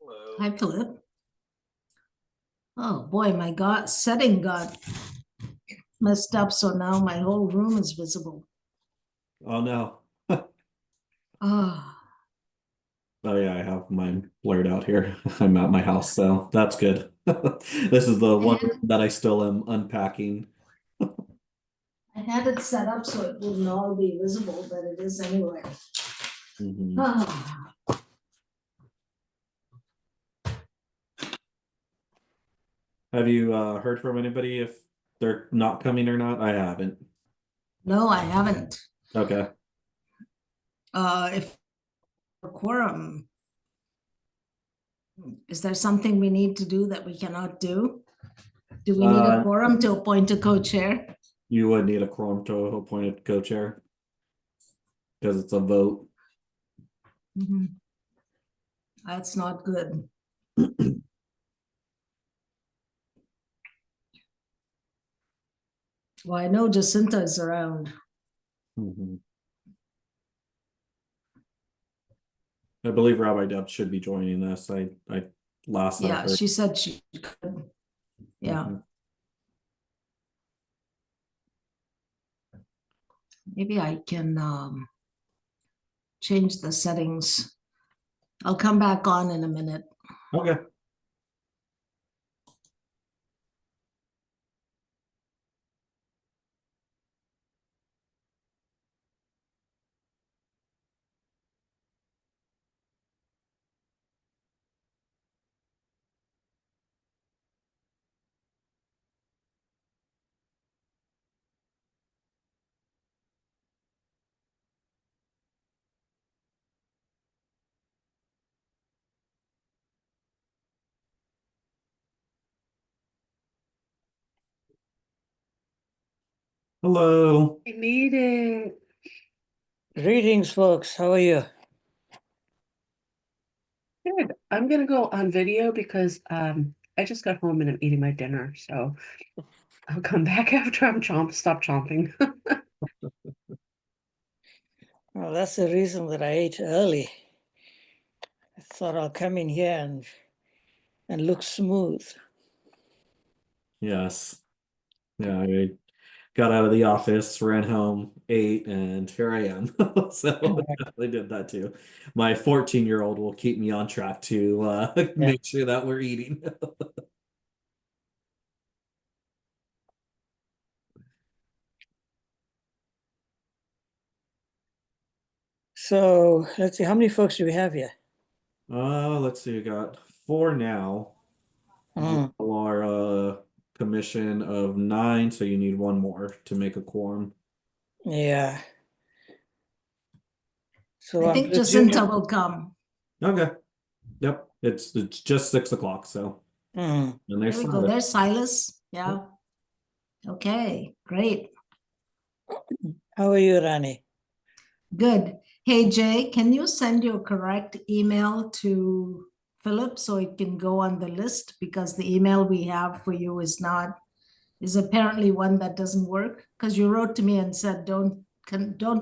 Hi, Philip. Oh boy, my God, setting got messed up, so now my whole room is visible. Oh no. Oh, Oh yeah, I have mine blurred out here. I'm at my house, so that's good. This is the I one had, that I still am unpacking. I had it set up so it wouldn't all be visible, but it is anyway. Mhm. Ah, Have you heard from anybody if they're not coming or not? I haven't. no, I haven't. Okay. If for quorum, is there something we need to do that we cannot do? Do we need a Uh, quorum to appoint a co-chair? you would need a quorum to appoint a co-chair because it's a vote. Mhm. That's not good. Well, I know Jacinta is around. Mhm. I believe Rabbi Deb should be joining us. I last I Yeah, heard. she said she could. Yeah, Mhm. maybe I can change the settings. I'll come back on in a minute. Okay. Hello. Meeting. Greetings, folks. How are you? Good. I'm gonna go on video because I just got home and I'm eating my dinner, so I'll come back after I'm stop chomping. Well, that's the reason that I ate early. I thought I'll come in here and look smooth. Yes. Yeah, I got out of the office, ran home, ate, and here I am. So I definitely did that too. My 14-year-old will keep me on track to Yeah. make sure that we're eating. So let's see, how many folks do we have here? Let's see, we got four now. You Mm, are a commission of nine, so you need one more to make a quorum. yeah. So I I'm think Jacinta presuming. will come. Okay. Yep. It's just 6 o'clock, so Mm, and There there's we go. Silas. There's Silas. Yeah. Okay, great. how are you, Rani? Good. Hey, Jay, can you send your correct email to Philip so it can go on the list? Because the email we have for you is apparently one that doesn't work. Because you wrote to me and said, don't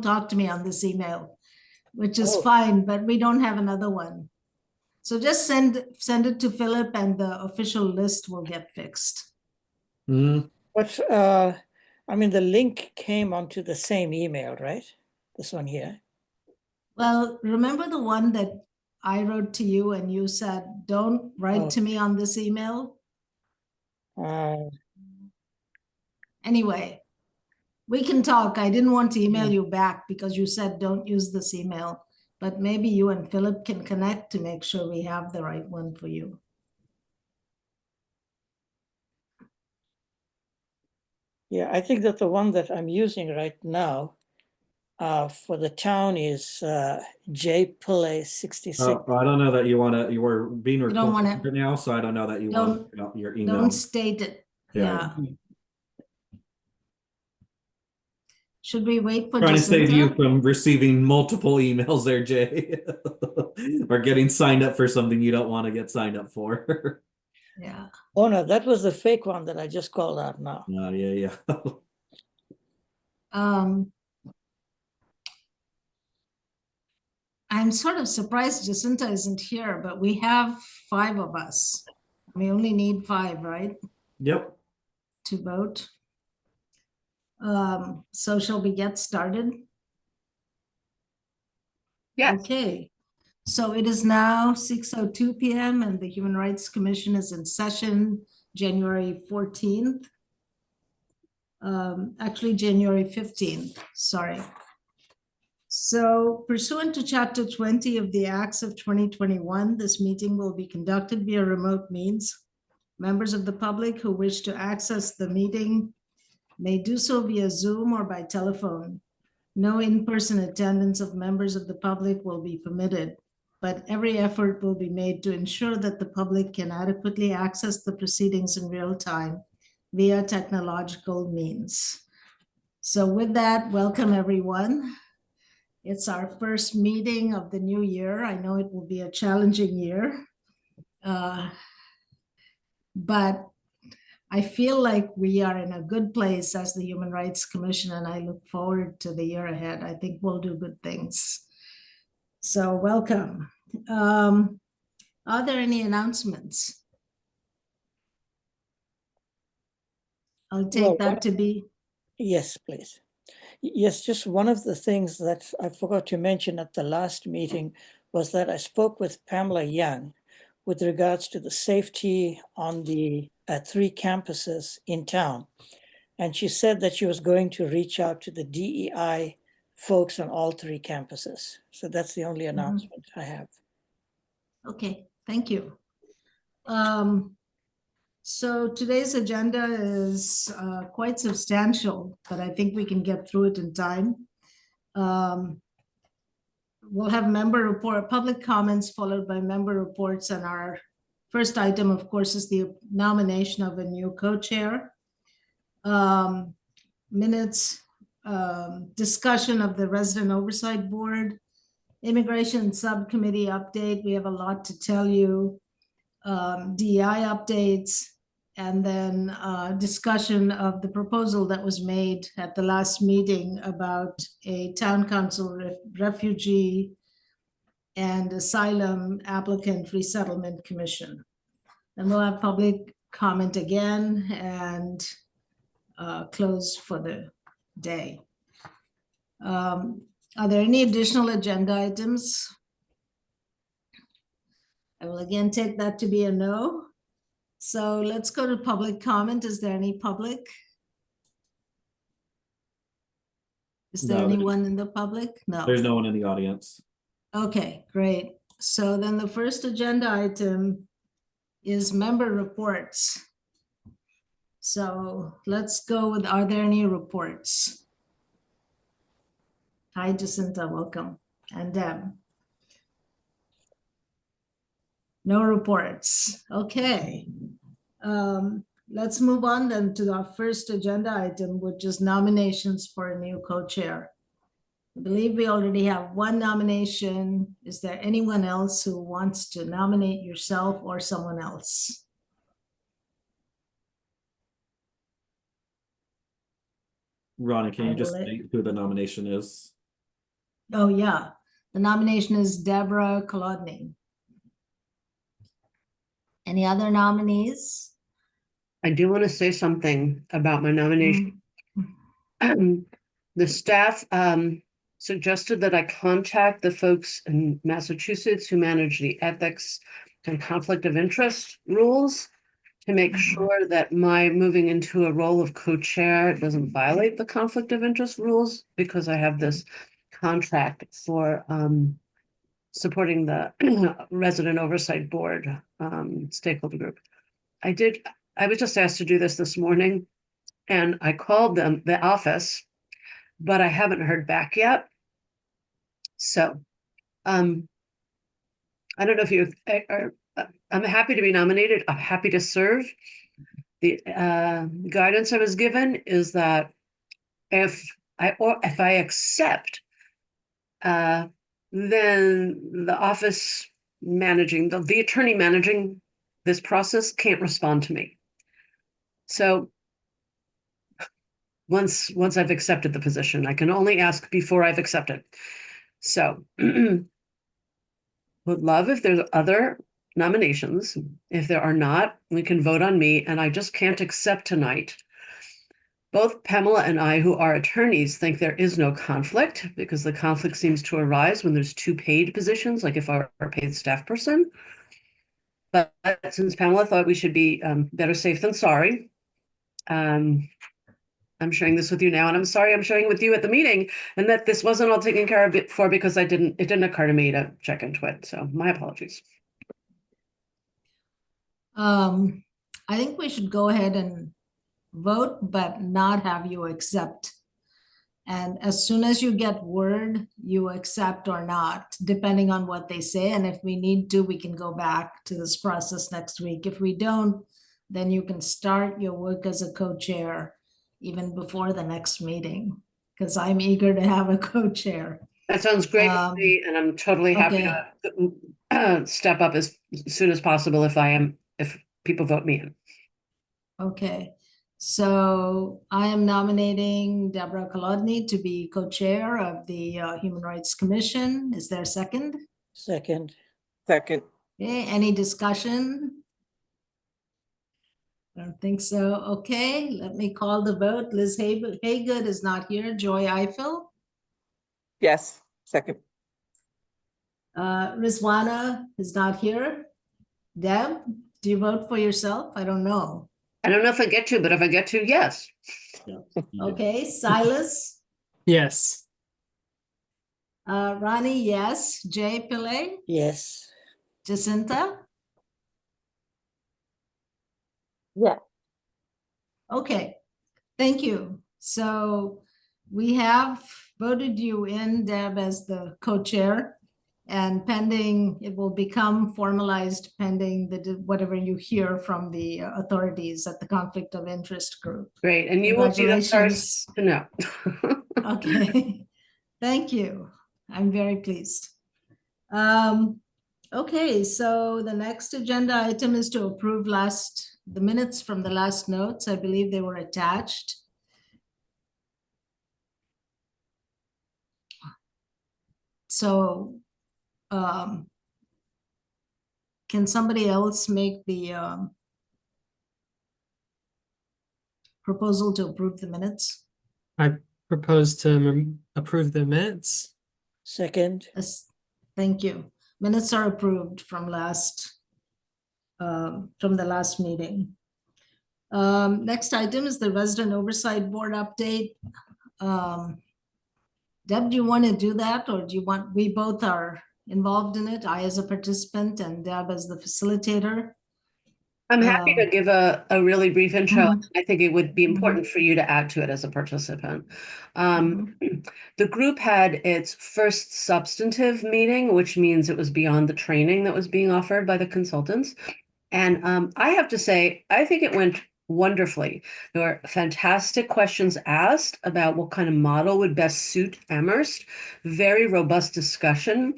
talk to me on this email, which is Oh, fine, but we don't have another one. So just send it to Philip and the official list will get fixed. Hmm. but I mean, the link came onto the same email, right? This one here. Well, remember the one that I wrote to you and you said, don't write Oh, to me on this email? uh, Anyway, we can talk. I didn't want to email mm, you back because you said don't use this email, but maybe you and Philip can connect to make sure we have the right one for you. yeah, I think that the one that I'm using right now for the town is J Pillay 66. I don't know that you were being You don't want recorded to, right now, so I don't know that you want don't, your don't email. state it. Yeah. Yeah. Should we wait for Trying to save you Jacinta? from receiving multiple emails there, Jay. Or getting signed up for something you don't want to get signed up for. Yeah. Oh no, that was the fake one that I just called out now. Yeah, yeah. Um, I'm sort of surprised Jacinta isn't here, but we have 5 of us. We only need 5, right, Yep. to vote. So shall we get started? Yes. Okay, so it is now 6:02 PM and the Human Rights Commission is in session January 14th. Actually, January 15th, sorry. So pursuant to Chapter 20 of the Acts of 2021, this meeting will be conducted via remote means. Members of the public who wish to access the meeting may do so via Zoom or by telephone. No in-person attendance of members of the public will be permitted, but every effort will be made to ensure that the public can adequately access the proceedings in real time via technological means. So with that, welcome everyone. It's our first meeting of the new year. I know it will be a challenging year, but I feel like we are in a good place as the Human Rights Commission, and I look forward to the year ahead. I think we'll do good things. So welcome. Are there any announcements? I'll Well, take that to be, Yes, please. Yes, just one of the things that I forgot to mention at the last meeting was that I spoke with Pamela Young with regards to the safety on the 3 campuses in town. And she said that she was going to reach out to the DEI folks on all 3 campuses. So that's the only announcement I have. okay, thank you. So today's agenda is quite substantial, but I think we can get through it in time. We'll have public comments followed by member reports, and our first item, of course, is the nomination of a new co-chair. Minutes, discussion of the Resident Oversight Board, Immigration Subcommittee update. We have a lot to tell you. DEI updates, and then discussion of the proposal that was made at the last meeting about a town council refugee and asylum applicant resettlement commission. And we'll have public comment again and close for the day. Are there any additional agenda items? I will again take that to be a no. So let's go to public comment. Is there any public? Is there No, anyone in the public? No. there's no one in the audience. Okay, great. So then the first agenda item is member reports. So let's go with, are there any reports? Hi, Jacinta, welcome. And Deb. No reports. Okay. Let's move on then to our first agenda item, which is nominations for a new co-chair. I believe we already have 1 nomination. Is there anyone else who wants to nominate yourself or someone else? Ronnie, can I you just will let- state who the nomination is? Oh, yeah. The nomination is Deborah Kolodny. Any other nominees? I do want to say something about my nomination. The staff suggested that I contact the folks in Massachusetts who manage the ethics and conflict of interest rules to make Mhm. sure that my moving into a role of co-chair doesn't violate the conflict of interest rules, because I have this contract for supporting the Resident Oversight Board stakeholder group. I was just asked to do this morning, and I called them, the office, but I haven't heard back yet. So, I don't know if you are, I'm happy to be nominated. I'm happy to serve. The guidance I was given is that if I accept, then the office managing, the attorney managing this process can't respond to me. So once I've accepted the position, I can only ask before I've accepted. So would love if there's other nominations. If there are not, we can vote on me, and I just can't accept tonight. Both Pamela and I, who are attorneys, think there is no conflict because the conflict seems to arise when there's two paid positions, like if I were a paid staff person. But since Pamela thought we should be better safe than sorry, I'm sharing this with you now, and I'm sorry I'm sharing it with you at the meeting, and that this wasn't all taken care of before because it didn't occur to me to check into it. So my apologies. I think we should go ahead and vote, but not have you accept. And as soon as you get word, you accept or not, depending on what they say. And if we need to, we can go back to this process next week. If we don't, then you can start your work as a co-chair even before the next meeting, because I'm eager to have a co-chair. That sounds great to me, and I'm totally happy to step up as soon as possible if people vote me in. Okay, so I am nominating Deborah Kolodny to be co-chair of the Human Rights Commission. Is there a second? Second. Second. Okay, any discussion? I don't think so. Okay, let me call the vote. Liz Haygood is not here. Joy Eiffel. Yes. Second. Rizwana is not here. Deb, do you vote for yourself? I don't know. I don't know if I get to, but if I get to, yes. Okay, Silas. Yes. Ronnie, yes. Jay Pillay. Yes. Jacinta. Yeah. Okay, thank you. So we have voted you in, Deb, as the co-chair, and pending, it will become formalized pending whatever you hear from the authorities at the Conflict of Interest Group. Great, and you will be the first to know. Okay, thank you. I'm very pleased. Okay, so the next agenda item is to approve the minutes from the last notes. I believe they were attached. So can somebody else make the proposal to approve the minutes? I propose to approve the minutes. Second. Yes, thank you. Minutes are approved from the last meeting. Next item is the Resident Oversight Board update. Deb, do you want to do that, or do you want, we both are involved in it, I as a participant and Deb as the facilitator? I'm happy to give a really brief intro. Mhm. I think it would be important for you to add to it as a participant. The group had its first substantive meeting, which means it was beyond the training that was being offered by the consultants. And I have to say, I think it went wonderfully. There were fantastic questions asked about what kind of model would best suit Amherst. Very robust discussion.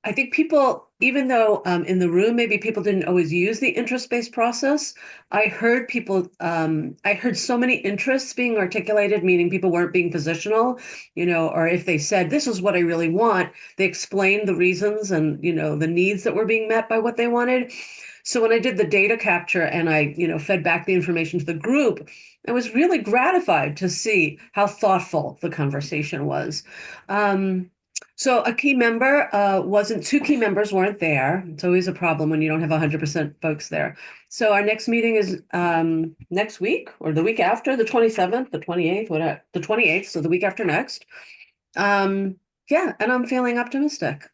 I think people, even though in the room, maybe people didn't always use the interest-based process, I heard so many interests being articulated, meaning people weren't being positional, or if they said, this is what I really want, they explained the reasons and, the needs that were being met by what they wanted. So when I did the data capture and I, fed back the information to the group, I was really gratified to see how thoughtful the conversation was. So a key member two key members weren't there. It's always a problem when you don't have 100% folks there. So our next meeting is next week or the week after, the 27th, the 28th, whatever, the 28th, so the week after next. Yeah, and I'm feeling optimistic.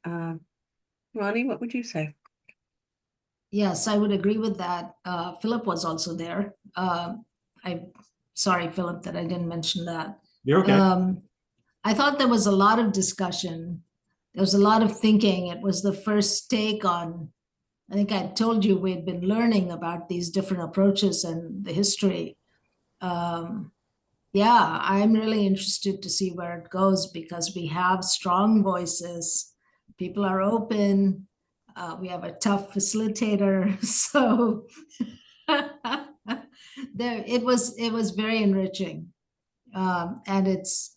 Ronnie, what would you say? Yes, I would agree with that. Philip was also there. I'm sorry, Philip, that I didn't mention that. You're okay. I thought there was a lot of discussion. There was a lot of thinking. It was the first take on, I think I told you we'd been learning about these different approaches and the history. Yeah, I'm really interested to see where it goes because we have strong voices. People are open. We have a tough facilitator. So it was very enriching. And it's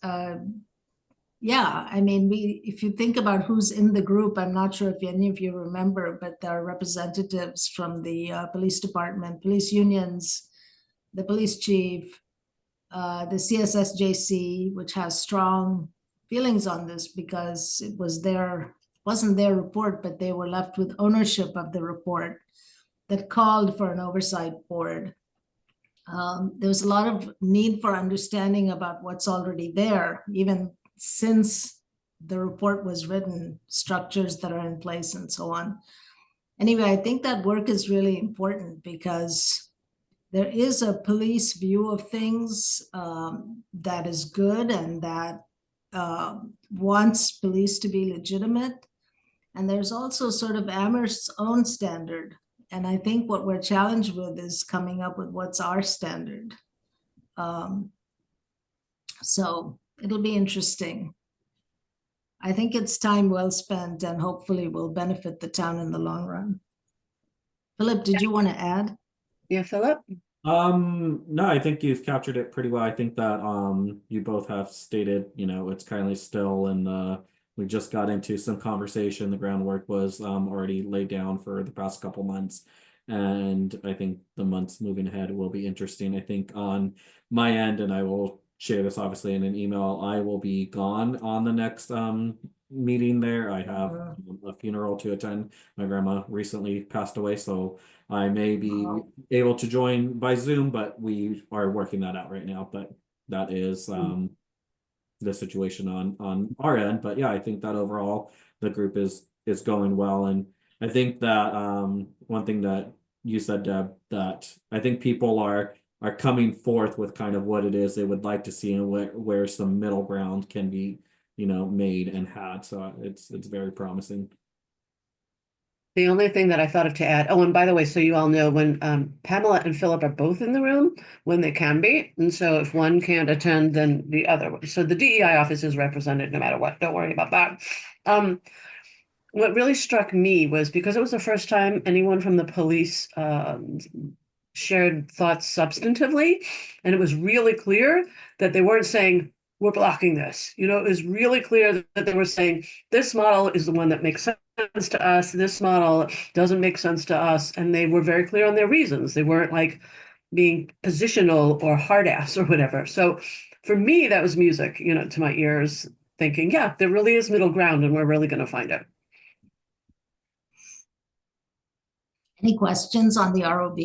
Yeah, I mean, if you think about who's in the group, I'm not sure if any of you remember, but there are representatives from the police department, police unions, the police chief, the CSSJC, which has strong feelings on this because it wasn't their report, but they were left with ownership of the report that called for an oversight board. There was a lot of need for understanding about what's already there, even since the report was written, structures that are in place and so on. Anyway, I think that work is really important because there is a police view of things that is good and that wants police to be legitimate. And there's also sort of Amherst's own standard. And I think what we're challenged with is coming up with what's our standard. So it'll be interesting. I think it's time well spent and hopefully will benefit the town in the long run. Philip, did you want to add? Yeah, Philip? No, I think you've captured it pretty well. I think that you both have stated, it's currently still and we just got into some conversation. The groundwork was already laid down for the past couple months. And I think the months moving ahead will be interesting. I think on my end, and I will share this obviously in an email, I will be gone on the next meeting there. I have a funeral to attend. My grandma recently passed away, so I may be able to join by Zoom, but we are working that out right now. But that is the situation on our end. But yeah, I think that overall the group is going well. And I think that one thing that you said, Deb, that I think people are coming forth with kind of what it is they would like to see and where some middle ground can be, made and had. So it's very promising. The only thing that I thought of to add, oh, and by the way, so you all know, when Pamela and Philip are both in the room, when they can be, and so if one can't attend, then the other one. So the DEI office is represented no matter what. Don't worry about that. What really struck me was because it was the first time anyone from the police shared thoughts substantively, and it was really clear that they weren't saying, we're blocking this. It was really clear that they were saying, this model is the one that makes sense to us. This model doesn't make sense to us. And they were very clear on their reasons. They weren't like being positional or hard ass or whatever. So for me, that was music, to my ears, thinking, yeah, there really is middle ground and we're really going to find it. Any questions on the ROB?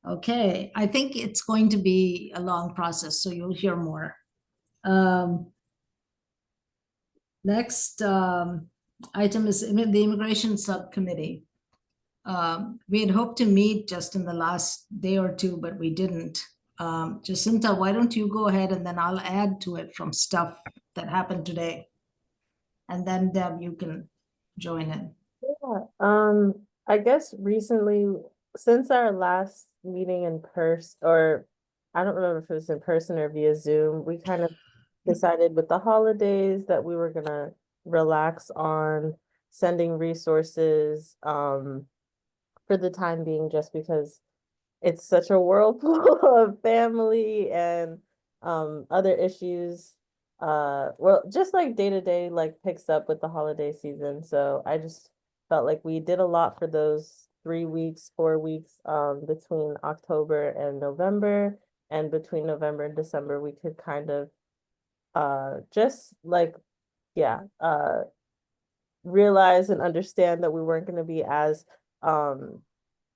Okay, I think it's going to be a long process, so you'll hear more. Next item is the Immigration Subcommittee. We had hoped to meet just in the last day or two, but we didn't. Jacinta, why don't you go ahead and then I'll add to it from stuff that happened today. And then Deb, you can join in. Yeah, I guess recently, since our last meeting in person, or I don't remember if it was in person or via Zoom, we kind of decided with the holidays that we were gonna relax on sending resources for the time being, just because it's such a whirlpool of family and other issues. Well, just like day to day like picks up with the holiday season. So I just felt like we did a lot for those 3 weeks, 4 weeks between October and November. And between November and December, we could kind of just like, yeah, realize and understand that we weren't going to be as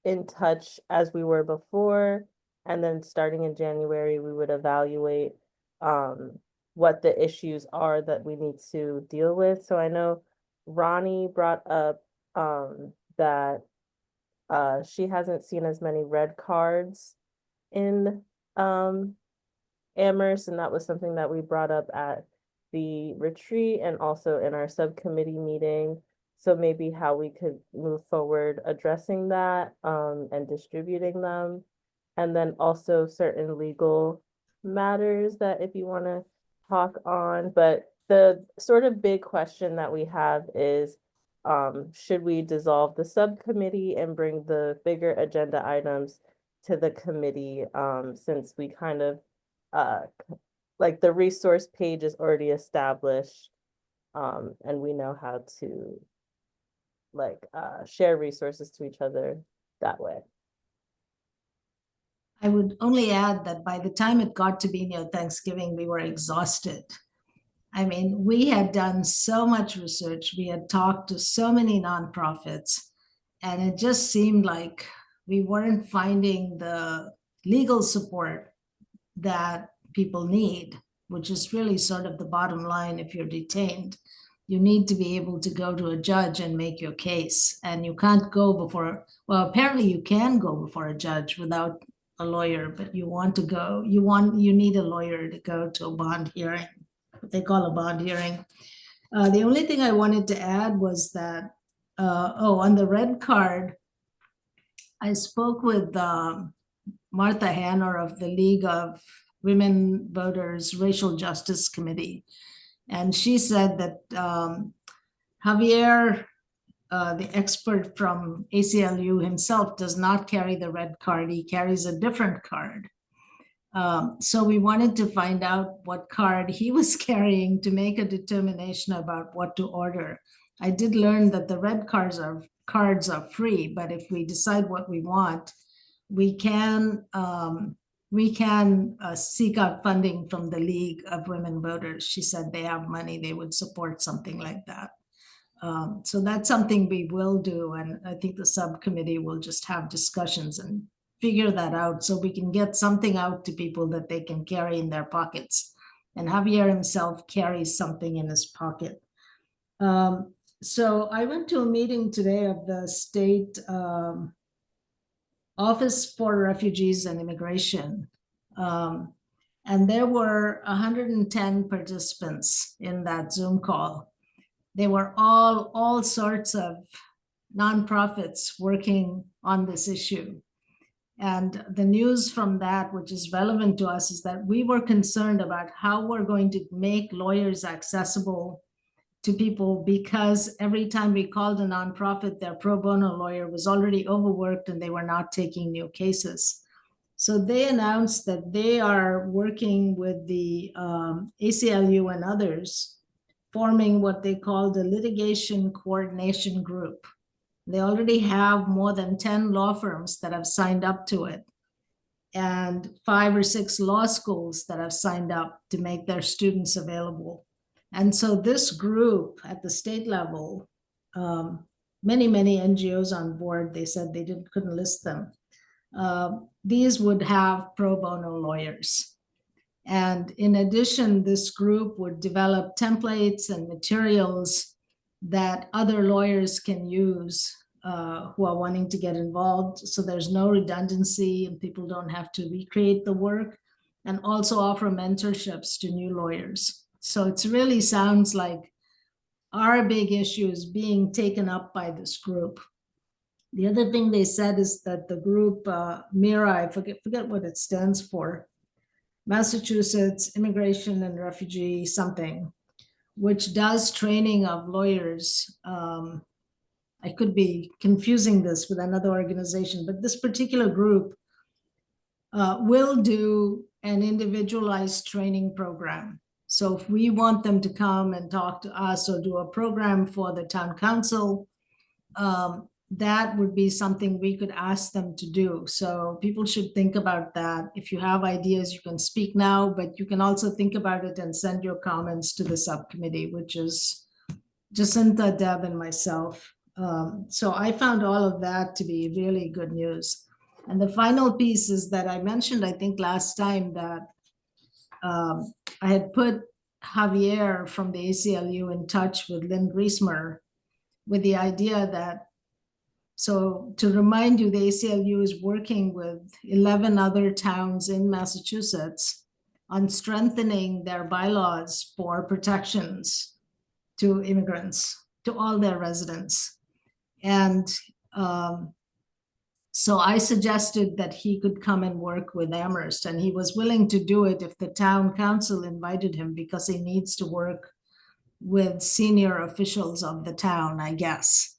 in touch as we were before. And then starting in January, we would evaluate what the issues are that we need to deal with. So I know Ronnie brought up that she hasn't seen as many red cards in Amherst, and that was something that we brought up at the retreat and also in our subcommittee meeting. So maybe how we could move forward addressing that and distributing them. And then also certain legal matters that if you want to talk on. But the sort of big question that we have is, should we dissolve the subcommittee and bring the bigger agenda items to the committee, since we kind of like the resource page is already established. And we know how to like share resources to each other that way. I would only add that by the time it got to be near Thanksgiving, we were exhausted. I mean, we had done so much research, we had talked to so many nonprofits, and it just seemed like we weren't finding the legal support that people need, which is really sort of the bottom line. If you're detained, you need to be able to go to a judge and make your case. And you can't go before, well, apparently you can go before a judge without a lawyer, but you need a lawyer to go to a bond hearing, what they call a bond hearing. The only thing I wanted to add was that, on the red card, I spoke with Martha Hanner of the League of Women Voters Racial Justice Committee. And she said that Javier, the expert from ACLU himself, does not carry the red card. He carries a different card. So we wanted to find out what card he was carrying to make a determination about what to order. I did learn that the red cards are free, but if we decide what we want, we can seek out funding from the League of Women Voters. She said they have money, they would support something like that. So that's something we will do. And I think the subcommittee will just have discussions and figure that out so we can get something out to people that they can carry in their pockets. And Javier himself carries something in his pocket. So I went to a meeting today of the state Office for Refugees and Immigration. And there were 110 participants in that Zoom call. They were all sorts of nonprofits working on this issue. And the news from that, which is relevant to us, is that we were concerned about how we're going to make lawyers accessible to people, because every time we called a nonprofit, their pro bono lawyer was already overworked and they were not taking new cases. So they announced that they are working with the ACLU and others, forming what they call the Litigation Coordination Group. They already have more than 10 law firms that have signed up to it, and 5 or 6 law schools that have signed up to make their students available. And so this group at the state level, many NGOs on board, they said they couldn't list them. These would have pro bono lawyers. And in addition, this group would develop templates and materials that other lawyers can use who are wanting to get involved. So there's no redundancy and people don't have to recreate the work, and also offer mentorships to new lawyers. So it really sounds like our big issue is being taken up by this group. The other thing they said is that the group, MIRA, I forget what it stands for, Massachusetts Immigration and Refugee something, which does training of lawyers. I could be confusing this with another organization, but this particular group will do an individualized training program. So if we want them to come and talk to us or do a program for the town council, that would be something we could ask them to do. So people should think about that. If you have ideas, you can speak now, but you can also think about it and send your comments to the subcommittee, which is Jacinta, Deb, and myself. So I found all of that to be really good news. And the final piece is that I mentioned, I think last time, that I had put Javier from the ACLU in touch with Lynn Griesmer with the idea that, so to remind you, the ACLU is working with 11 other towns in Massachusetts on strengthening their bylaws for protections to immigrants, to all their residents. And so I suggested that he could come and work with Amherst, and he was willing to do it if the town council invited him, because he needs to work with senior officials of the town, I guess.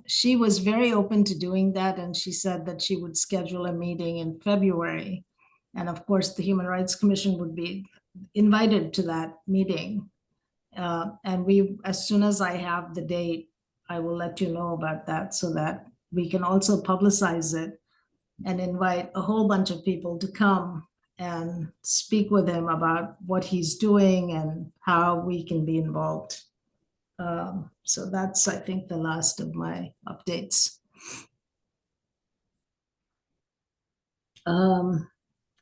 She was very open to doing that, and she said that she would schedule a meeting in February. And of course, the Human Rights Commission would be invited to that meeting. And as soon as I have the date, I will let you know about that so that we can also publicize it and invite a whole bunch of people to come and speak with him about what he's doing and how we can be involved. So that's, I think, the last of my updates.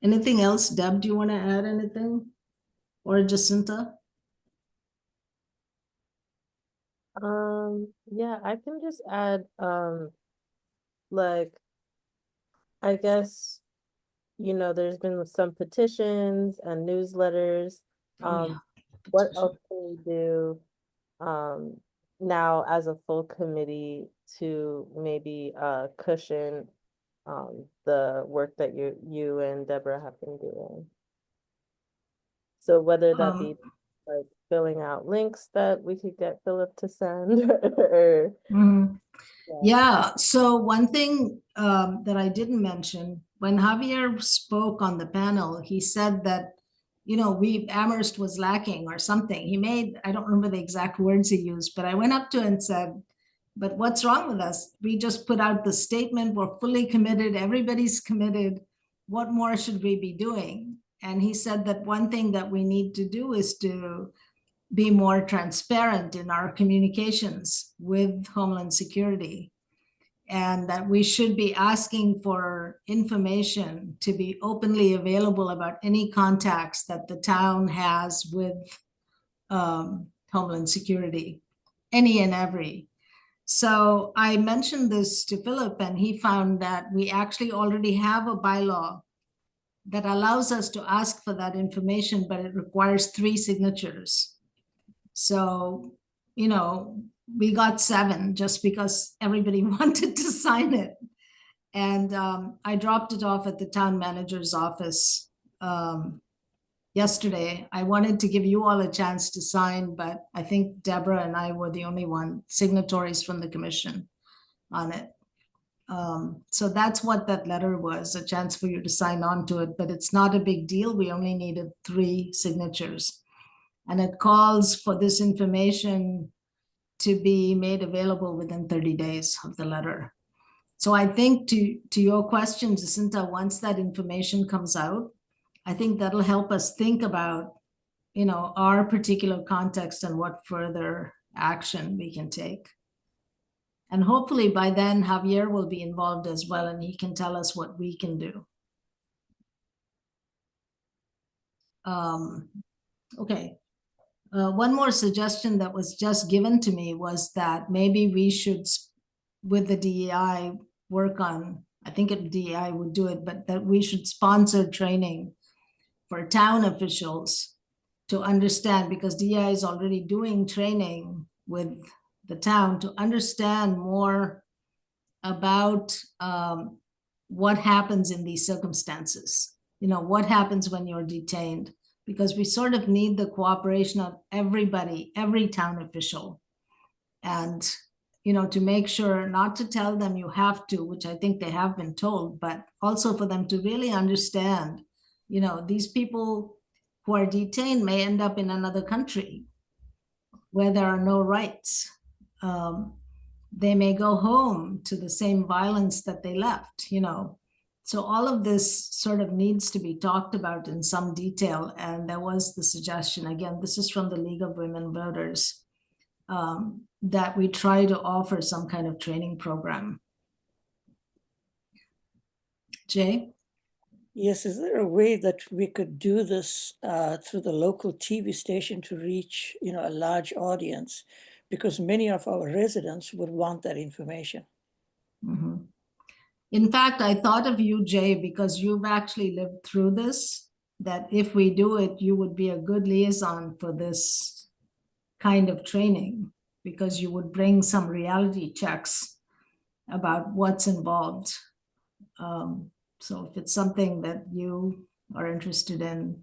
Anything else, Deb? Do you want to add anything? Or Jacinta? Yeah, I can just add, like, I guess, there's been some petitions and newsletters. Oh, yeah. What else can we do, now as a full committee to maybe, cushion, the work that you and Deborah have been doing? So whether that be like filling out links that we could get Philip to send or Mhm. yeah. Yeah, so one thing that I didn't mention, when Javier spoke on the panel, he said that, Amherst was lacking or something. I don't remember the exact words he used, but I went up to him and said, but what's wrong with us? We just put out the statement, we're fully committed, everybody's committed. What more should we be doing? And he said that one thing that we need to do is to be more transparent in our communications with Homeland Security, and that we should be asking for information to be openly available about any contacts that the town has with Homeland Security, any and every. So I mentioned this to Philip, and he found that we actually already have a bylaw that allows us to ask for that information, but it requires 3 signatures. So, we got 7 just because everybody wanted to sign it. And I dropped it off at the town manager's office yesterday. I wanted to give you all a chance to sign, but I think Deborah and I were the only signatories from the commission on it. So that's what that letter was, a chance for you to sign on to it, but it's not a big deal. We only needed 3 signatures. And it calls for this information to be made available within 30 days of the letter. So I think to your question, Jacinta, once that information comes out, I think that'll help us think about, our particular context and what further action we can take. And hopefully by then Javier will be involved as well, and he can tell us what we can do. Okay. One more suggestion that was just given to me was that maybe we should, with the DEI, work on, I think DEI would do it, but that we should sponsor training for town officials to understand, because DEI is already doing training with the town to understand more about what happens in these circumstances. What happens when you're detained, because we sort of need the cooperation of everybody, every town official. And, to make sure not to tell them you have to, which I think they have been told, but also for them to really understand, these people who are detained may end up in another country where there are no rights. They may go home to the same violence that they left, So all of this sort of needs to be talked about in some detail. And there was the suggestion, again, this is from the League of Women Voters, that we try to offer some kind of training program. Jay? Yes, is there a way that we could do this through the local TV station to reach, a large audience? Because many of our residents would want that information. Mm-hmm. In fact, I thought of you, Jay, because you've actually lived through this, that if we do it, you would be a good liaison for this kind of training, because you would bring some reality checks about what's involved. So if it's something that you are interested in,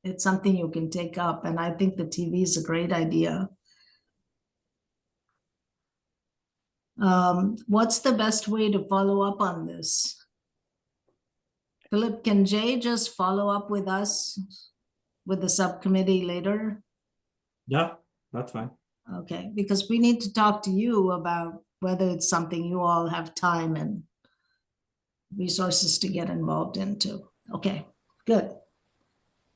it's something you can take up. And I think the TV is a great idea. What's the best way to follow up on this? Philip, can Jay just follow up with us with the subcommittee later? Yeah, that's fine. Okay, because we need to talk to you about whether it's something you all have time and resources to get involved into. Okay, good.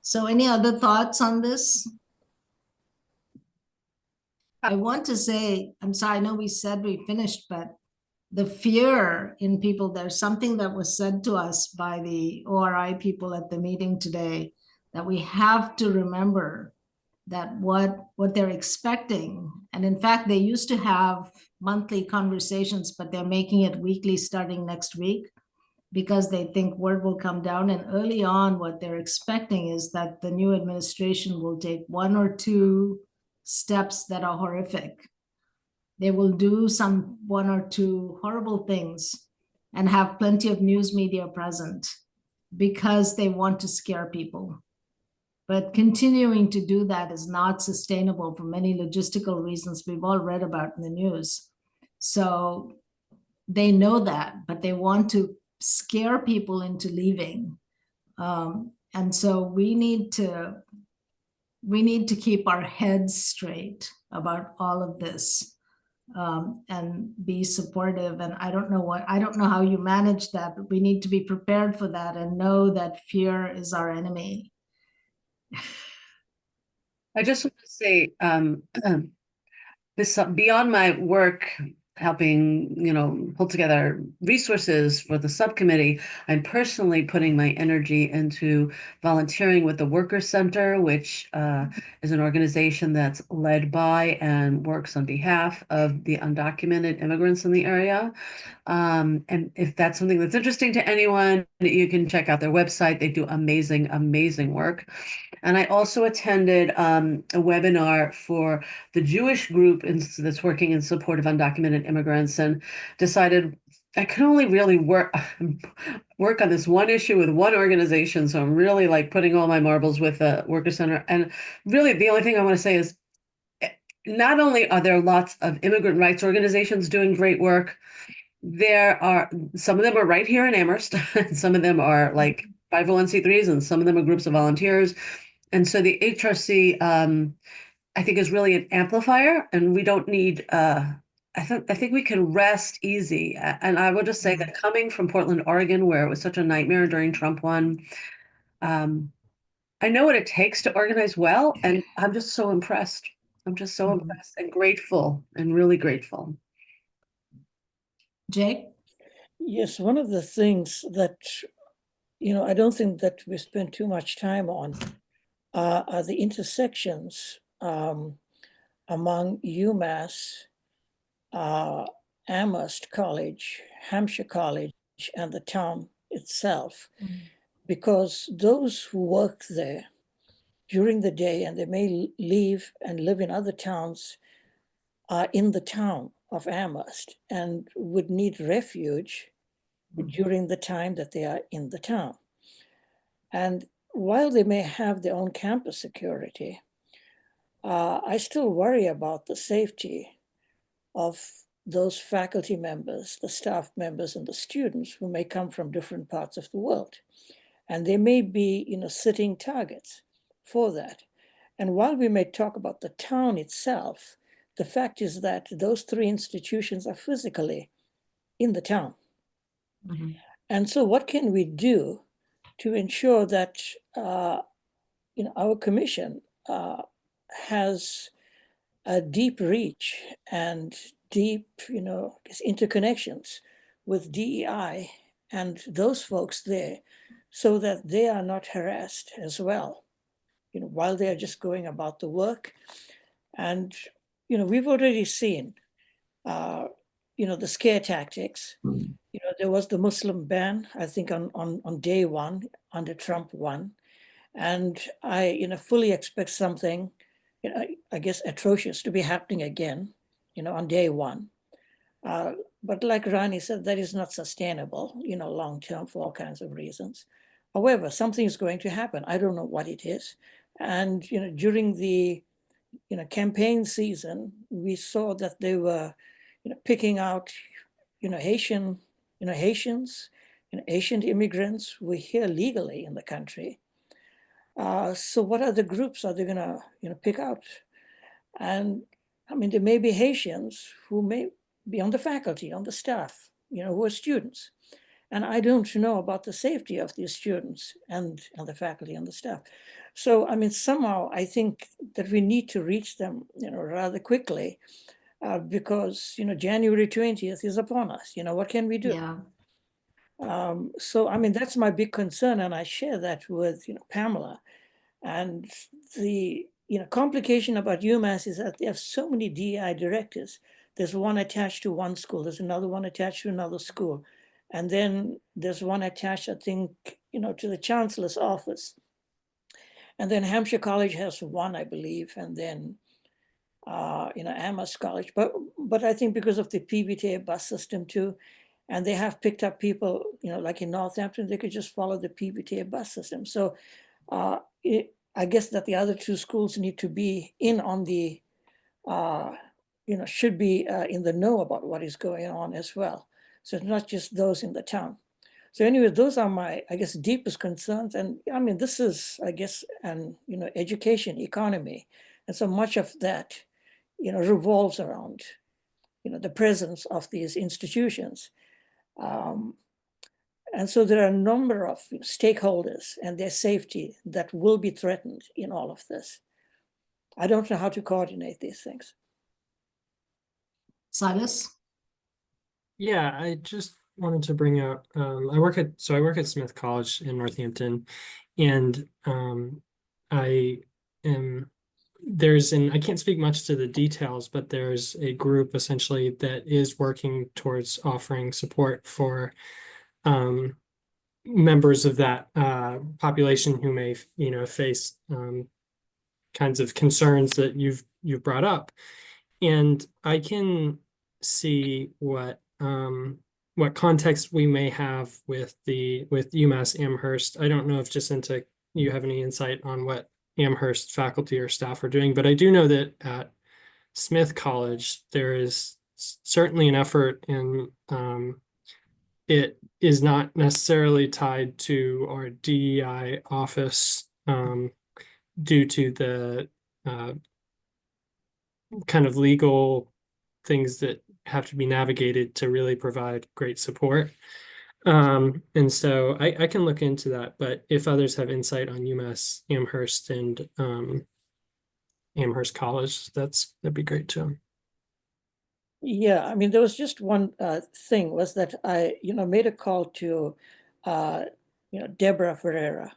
So any other thoughts on this? I want to say, I'm sorry, I know we said we finished, but the fear in people, there's something that was said to us by the ORI people at the meeting today, that we have to remember that what they're expecting, and in fact, they used to have monthly conversations, but they're making it weekly starting next week because they think word will come down. And early on, what they're expecting is that the new administration will take one or two steps that are horrific. They will do some one or two horrible things and have plenty of news media present because they want to scare people. But continuing to do that is not sustainable for many logistical reasons we've all read about in the news. So they know that, but they want to scare people into leaving. And so we need to keep our heads straight about all of this, and be supportive. And I don't know how you manage that, but we need to be prepared for that and know that fear is our enemy. I just want to say, this beyond my work helping, pull together resources for the subcommittee, I'm personally putting my energy into volunteering with the Worker Center, which is an organization that's led by and works on behalf of the undocumented immigrants in the area. And if that's something that's interesting to anyone, you can check out their website. They do amazing, amazing work. And I also attended a webinar for the Jewish group that's working in support of undocumented immigrants, and decided I can only really work on this one issue with one organization. So I'm really like putting all my marbles with the Worker Center. And really the only thing I want to say is, not only are there lots of immigrant rights organizations doing great work, there are some of them are right here in Amherst, and some of them are like 501c3s, and some of them are groups of volunteers. And so the HRC, I think, is really an amplifier, and we don't need. I think we can rest easy. And I will just say that coming from Portland, Oregon, where it was such a nightmare during Trump won, I know what it takes to organize well, and I'm just so impressed. I'm just so impressed and grateful, and really grateful. Jake? Yes, one of the things that, I don't think that we spend too much time on are the intersections among UMass, Amherst College, Hampshire College, and the town itself, because those who work there during the day, and they may leave and live in other towns, are in the town of Amherst and would need refuge during the time that they are in the town. And while they may have their own campus security, I still worry about the safety of those faculty members, the staff members, and the students who may come from different parts of the world. And they may be, sitting targets for that. And while we may talk about the town itself, the fact is that those three institutions are physically in the town. And so what can we do to ensure that our commission has a deep reach and deep, interconnections with DEI and those folks there, so that they are not harassed as well, while they are just going about the work. And, we've already seen, the scare tactics. There was the Muslim ban, I think, on day one under Trump 1. And I, fully expect something, I guess, atrocious to be happening again, on day one. But like Rani said, that is not sustainable, long term for all kinds of reasons. However, something is going to happen. I don't know what it is. And, during the, campaign season, we saw that they were, picking out, Haitians, Asian immigrants who were here legally in the country. So what other groups are they gonna, pick out? And I mean, there may be Haitians who may be on the faculty, on the staff, who are students. And I don't know about the safety of these students and the faculty and the staff. So, I mean, somehow I think that we need to reach them, rather quickly, because, January 20th is upon us. What can we do? Yeah. So, I mean, that's my big concern, and I share that with, Pamela. And the, complication about UMass is that they have so many DEI directors. There's one attached to one school, there's another one attached to another school. And then there's one attached, I think, to the chancellor's office. And then Hampshire College has one, I believe, and then, Amherst College. But I think because of the PVTA bus system too, and they have picked up people, like in Northampton, they could just follow the PVTA bus system. So I guess that the other two schools need to be in on the, should be in the know about what is going on as well. So it's not just those in the town. So anyway, those are my, I guess, deepest concerns. And I mean, this is, I guess, an, education economy. And so much of that, revolves around, the presence of these institutions. And so there are a number of stakeholders and their safety that will be threatened in all of this. I don't know how to coordinate these things. Silas? Yeah, I just wanted to bring out, I work at Smith College in Northampton, and I can't speak much to the details, but there's a group essentially that is working towards offering support for members of that population who may, face kinds of concerns that you've brought up. And I can see what context we may have with UMass Amherst. I don't know if Jacinta, you have any insight on what Amherst faculty or staff are doing, but I do know that at Smith College, there is certainly an effort, and it is not necessarily tied to our DEI office due to the kind of legal things that have to be navigated to really provide great support. And so I can look into that, but if others have insight on UMass Amherst and Amherst College, that'd be great too. Yeah, I mean, there was just one thing was that I, made a call to, Deborah Ferreira.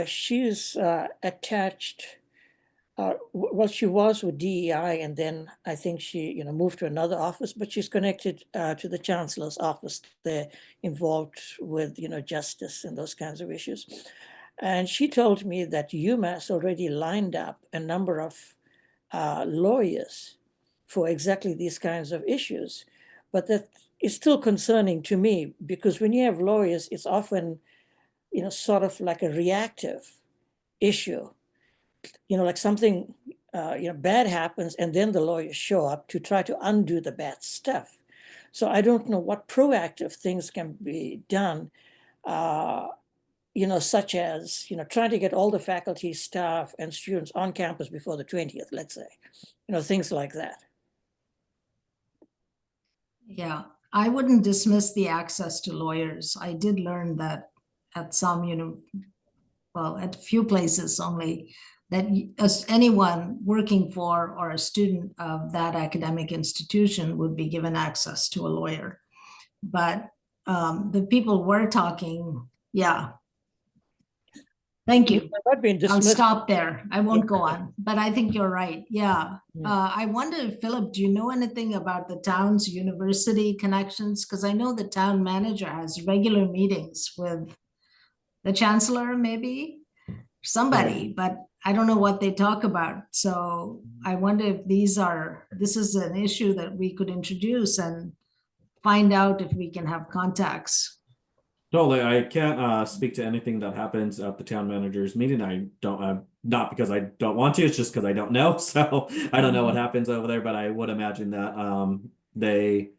She's attached. Well, she was with DEI, and then I think she, moved to another office, but she's connected to the chancellor's office. They're involved with, justice and those kinds of issues. And she told me that UMass already lined up a number of lawyers for exactly these kinds of issues. But that is still concerning to me, because when you have lawyers, it's often, sort of like a reactive issue. Like something, bad happens, and then the lawyers show up to try to undo the bad stuff. So I don't know what proactive things can be done, such as, trying to get all the faculty, staff, and students on campus before the 20th, let's say, things like that. Yeah, I wouldn't dismiss the access to lawyers. I did learn that at some, at a few places only, that as anyone working for or a student of that academic institution would be given access to a lawyer. But the people we're talking, yeah. Thank you. I'll stop there. I won't go on, but I think you're right. Yeah. I wonder, Philip, do you know anything about the town's university connections? Because I know the town manager has regular meetings with the chancellor, maybe somebody, but I don't know what they talk about. So I wonder if this is an issue that we could introduce and find out if we can have contacts. Totally, I can't speak to anything that happens at the town manager's meeting. I don't, not because I don't want to, it's just because I don't know. So I don't know what happens over there, but I would imagine that they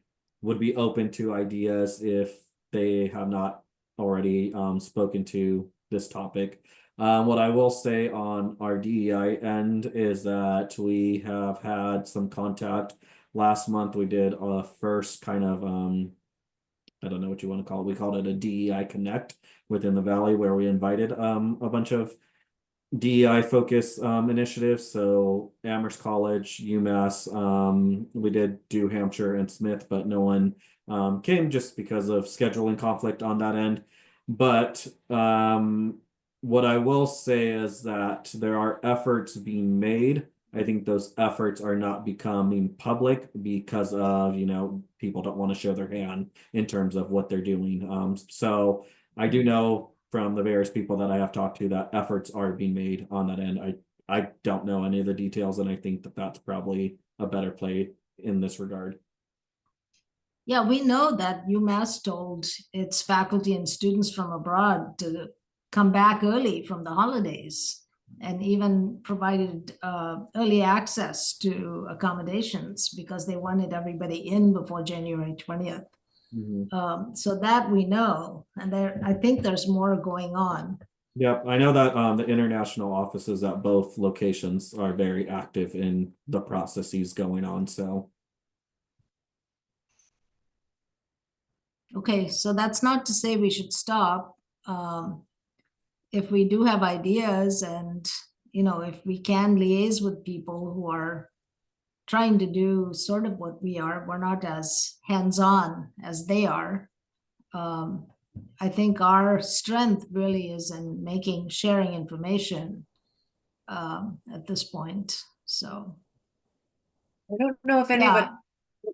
would be open to ideas if they have not already spoken to this topic. What I will say on our DEI end is that we have had some contact. Last month we did a first kind of I don't know what you want to call it. We called it a DEI Connect within the Valley, where we invited a bunch of DEI focus initiatives. So Amherst College, UMass, we did do Hampshire and Smith, but no one came just because of scheduling conflict on that end. But what I will say is that there are efforts being made. I think those efforts are not becoming public because of, people don't want to show their hand in terms of what they're doing. So I do know from the various people that I have talked to that efforts are being made on that end. I don't know any of the details, and I think that that's probably a better play in this regard. Yeah, we know that UMass told its faculty and students from abroad to come back early from the holidays, and even provided early access to accommodations because they wanted everybody in before January 20th. So that we know, and I think there's more going on. Yep, I know that the international offices at both locations are very active in the processes going on, so. Okay, so that's not to say we should stop. If we do have ideas and, if we can liaise with people who are trying to do sort of what we are, we're not as hands-on as they are. I think our strength really is in sharing information at this point, so. I don't know if anybody,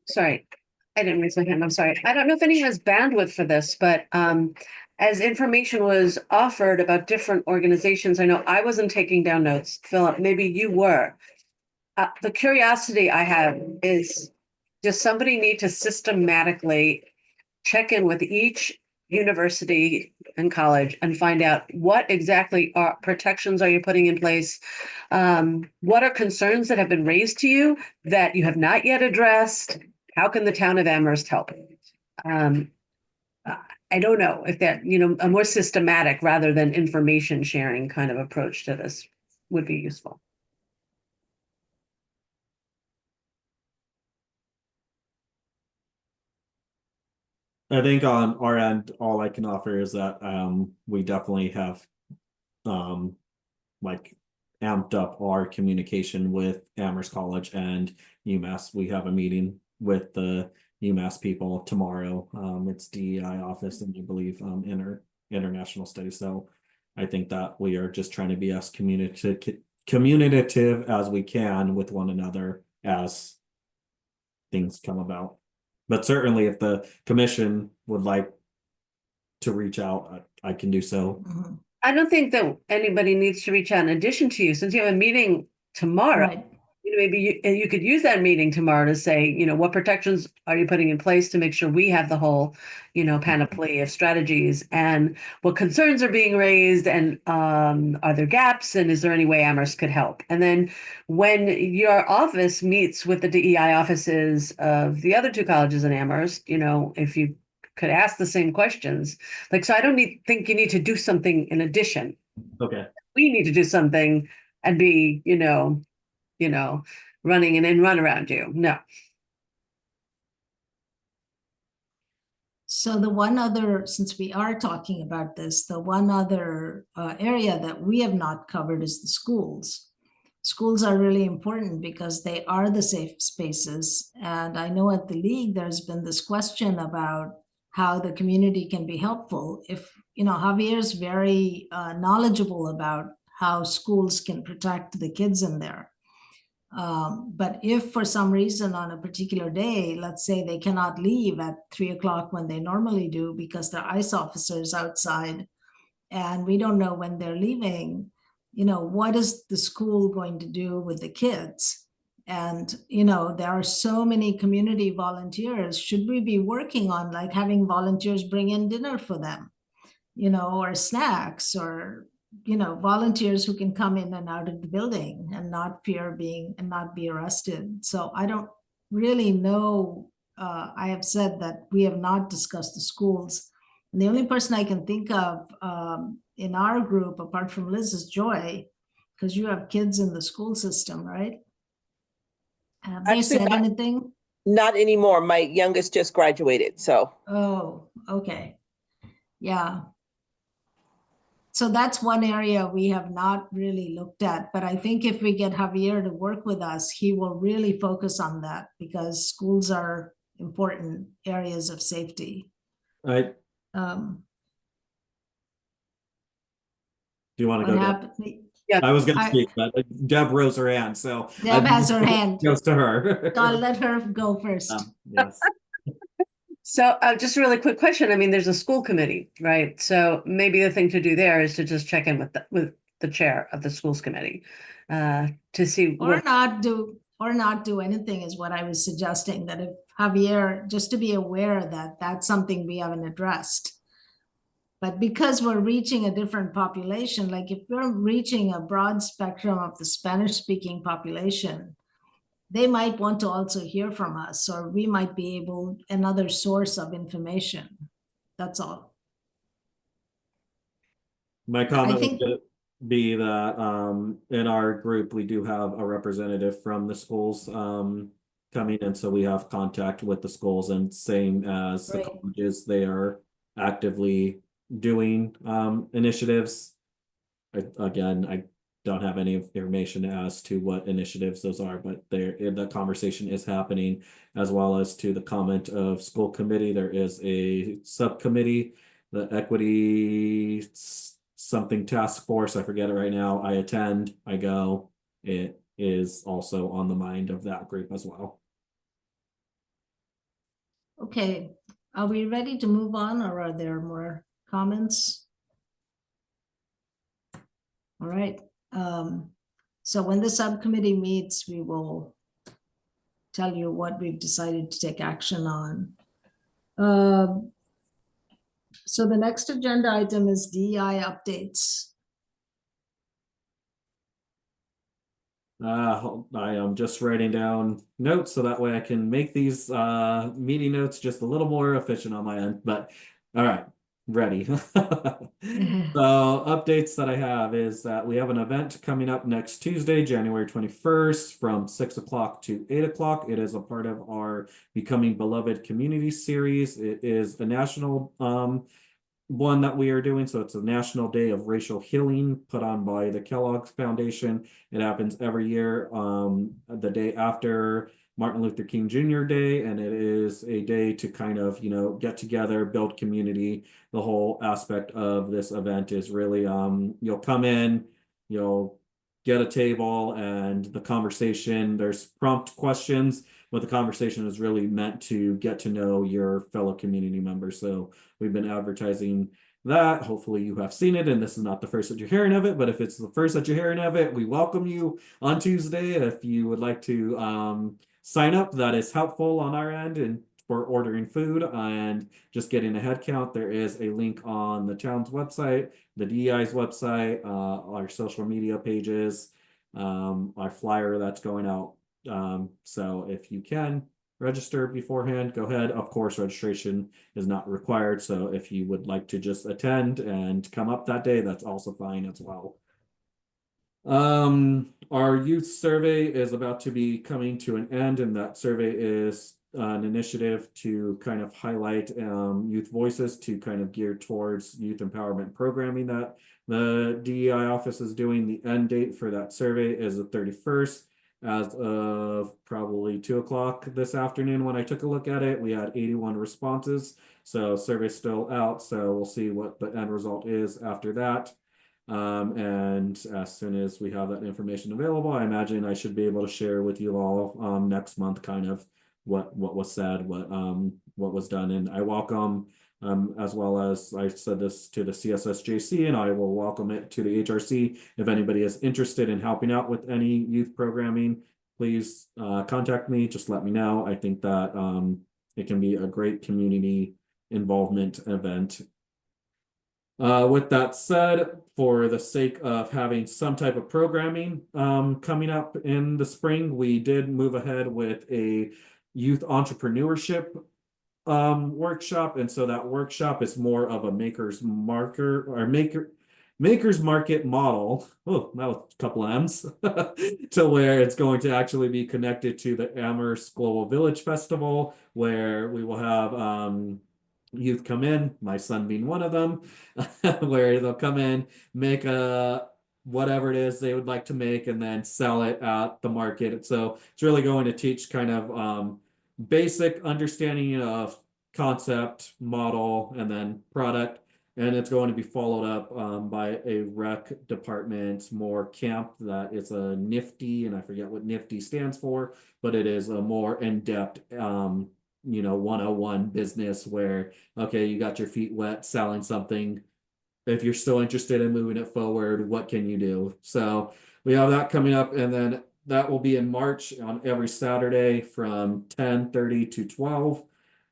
sorry, I didn't raise my hand, I'm sorry. I don't know if anyone has bandwidth for this, but as information was offered about different organizations, I know I wasn't taking down notes. Philip, maybe you were. The curiosity I have is, does somebody need to systematically check in with each university and college and find out what exactly protections are you putting in place? What are concerns that have been raised to you that you have not yet addressed? How can the town of Amherst help? I don't know if that, a more systematic rather than information sharing kind of approach to this would be useful. I think on our end, all I can offer is that we definitely have like amped up our communication with Amherst College and UMass. We have a meeting with the UMass people tomorrow. It's DEI office and I believe international studies. So I think that we are just trying to be as communicative as we can with one another as things come about. But certainly if the commission would like to reach out, I can do so. Mhm. I don't think that anybody needs to reach out in addition to you, since you have a meeting tomorrow. Right. Maybe you could use that meeting tomorrow to say, what protections are you putting in place to make sure we have the whole, panoply of strategies, and what concerns are being raised, and are there gaps, and is there any way Amherst could help? And then when your office meets with the DEI offices of the other two colleges in Amherst, if you could ask the same questions, so I don't think you need to do something in addition. Okay. We need to do something and be, running and then run around you. No. So the one other, since we are talking about this, the one other area that we have not covered is the schools. Schools are really important because they are the safe spaces. And I know at the league, there's been this question about how the community can be helpful. If, Javier's very knowledgeable about how schools can protect the kids in there. But if for some reason on a particular day, let's say they cannot leave at 3 o'clock when they normally do because there are ICE officers outside and we don't know when they're leaving, what is the school going to do with the kids? And, there are so many community volunteers. Should we be working on having volunteers bring in dinner for them, or snacks, or volunteers who can come in and out of the building and not fear and not be arrested. So I don't really know. I have said that we have not discussed the schools, The only person I can think of in our group, apart from Liz, is Joy, because you have kids in the school system, right? Have they Actually, said not- anything? Not anymore. My youngest just graduated, so. Oh, okay. Yeah. So that's one area we have not really looked at, but I think if we get Javier to work with us, he will really focus on that because schools are important areas of safety. I Um, do you want to what go, Deb? happened? I was going to I- speak, but Deb rose her hand, so Deb has her hand. Goes to her. So I'll let her go first. Yes. So just a really quick question. I mean, there's a school committee, right? So maybe the thing to do there is to just check in with the chair of the schools committee to see Or what. not do anything is what I was suggesting, that if Javier, just to be aware that that's something we haven't addressed. But because we're reaching a different population, like if we're reaching a broad spectrum of the Spanish speaking population, they might want to also hear from us, or we might be able, another source of information. That's all. My comment think- would be that in our group, we do have a representative from the schools coming in, so we have contact with the schools, and same as the Right. colleges, they are actively doing initiatives. Again, I don't have any information as to what initiatives those are, but the conversation is happening, as well as to the comment of school committee. There is a subcommittee, the equity something task force. I forget it right now. I attend, I go. It is also on the mind of that group as well. Okay, are we ready to move on, or are there more comments? All right, so when the subcommittee meets, we will tell you what we've decided to take action on. So the next agenda item is DEI updates. I am just writing down notes so that way I can make these meeting notes just a little more efficient on my end. But all right, ready. So updates that I have is that we have an event coming up next Tuesday, January 21st from 6 o'clock to 8 o'clock. It is a part of our Becoming Beloved Community series. It is a national one that we are doing. So it's a National Day of Racial Healing put on by the Kellogg's Foundation. It happens every year, the day after Martin Luther King Jr. Day, and it is a day to kind of, get together, build community. The whole aspect of this event is really, you'll come in, you'll get a table, and the conversation, there's prompt questions, but the conversation is really meant to get to know your fellow community members. So we've been advertising that. Hopefully you have seen it, and this is not the first that you're hearing of it, but if it's the first that you're hearing of it, we welcome you on Tuesday. If you would like to sign up, that is helpful on our end and for ordering food and just getting a head count. There is a link on the town's website, the DEI's website, our social media pages, our flyer that's going out. So if you can register beforehand, go ahead. Of course, registration is not required. So if you would like to just attend and come up that day, that's also fine as well. Our youth survey is about to be coming to an end, and that survey is an initiative to kind of highlight youth voices, to kind of gear towards youth empowerment programming that the DEI office is doing. The end date for that survey is the 31st. As of probably 2 o'clock this afternoon, when I took a look at it, we had 81 responses. So survey's still out. So we'll see what the end result is after that. And as soon as we have that information available, I imagine I should be able to share with you all next month kind of what was said, what was done. And I welcome, as well as I said this to the CSSJC, and I will welcome it to the HRC. If anybody is interested in helping out with any youth programming, please contact me. Just let me know. I think that it can be a great community involvement event. With that said, for the sake of having some type of programming coming up in the spring, we did move ahead with a youth entrepreneurship workshop, and so that workshop is more of a maker's market model. Oh, that was a couple M's to where it's going to actually be connected to the Amherst Global Village Festival, where we will have youth come in, my son being one of them, where they'll come in, make a whatever it is they would like to make, and then sell it at the market. So it's really going to teach kind of basic understanding of concept, model, and then product. And it's going to be followed up by a rec department, more camp, that is a NIFTY, and I forget what NIFTY stands for, but it is a more in-depth 101 business where, okay, you got your feet wet selling something. If you're still interested in moving it forward, what can you do? So we have that coming up, and then that will be in March on every Saturday from 10:30 to 12.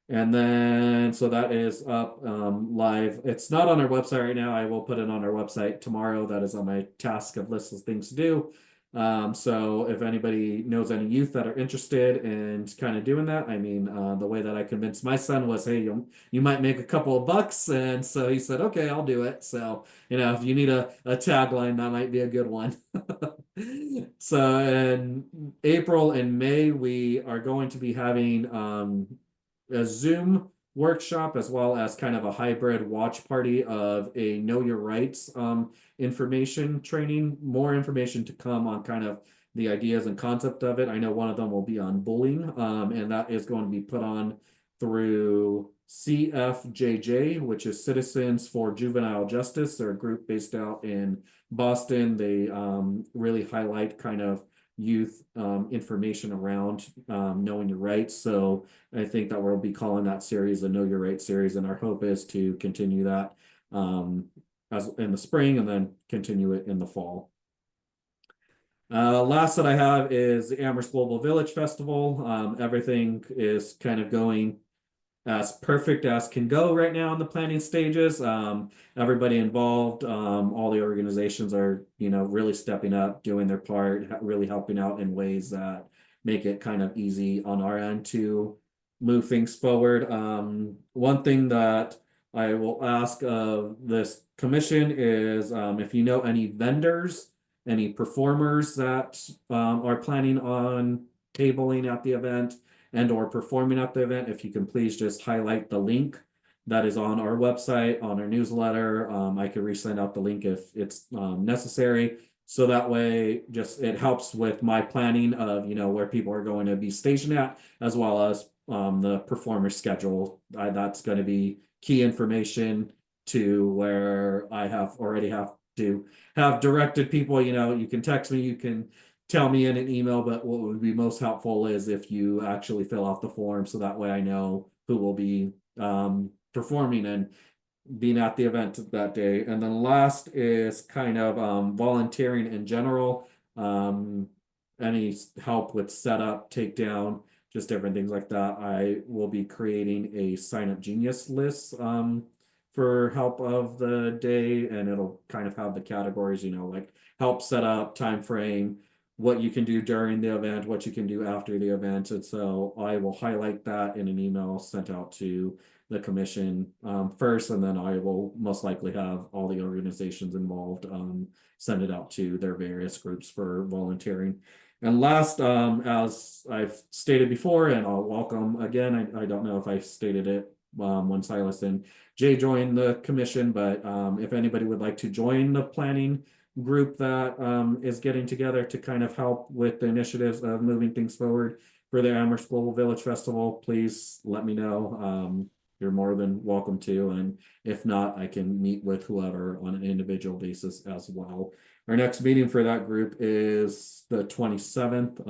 And then, so that is up live. It's not on our website right now. I will put it on our website tomorrow. That is on my task of list of things to do. So if anybody knows any youth that are interested in kind of doing that, I mean, the way that I convinced my son was, hey, you might make a couple of bucks. And so he said, okay, I'll do it. So, if you need a tagline, that might be a good one. So in April and May, we are going to be having a Zoom workshop, as well as kind of a hybrid watch party of a Know Your Rights information training. More information to come on kind of the ideas and concept of it. I know one of them will be on bullying, and that is going to be put on through CFJJ, which is Citizens for Juvenile Justice. They're a group based out in Boston. They really highlight kind of youth information around knowing your rights. So I think that we'll be calling that series the Know Your Rights series, and our hope is to continue that as in the spring and then continue it in the fall. Last that I have is the Amherst Global Village Festival. Everything is kind of going as perfect as can go right now in the planning stages. Everybody involved, all the organizations are, really stepping up, doing their part, really helping out in ways that make it kind of easy on our end to move things forward. One thing that I will ask of this commission is if you know any vendors, any performers that are planning on tabling at the event and or performing at the event, if you can please just highlight the link that is on our website, on our newsletter. I could resend out the link if it's necessary. So that way, just it helps with my planning of, where people are going to be stationed at, as well as the performer schedule. That's going to be key information to where I already have to have directed people. You can text me, you can tell me in an email, but what would be most helpful is if you actually fill out the form, so that way I know who will be performing and being at the event that day. And then last is kind of volunteering in general. Any help with setup, takedown, just different things like that. I will be creating a Sign Up Genius list for help of the day, and it'll kind of have the categories, like help set up, time frame, what you can do during the event, what you can do after the event. And so I will highlight that in an email sent out to the commission first, and then I will most likely have all the organizations involved send it out to their various groups for volunteering. And last, as I've stated before, and I'll welcome again, I don't know if I stated it when Silas and Jay joined the commission, but if anybody would like to join the planning group that is getting together to kind of help with the initiatives of moving things forward for the Amherst Global Village Festival, please let me know. You're more than welcome to, and if not, I can meet with whoever on an individual basis as well. Our next meeting for that group is the 27th,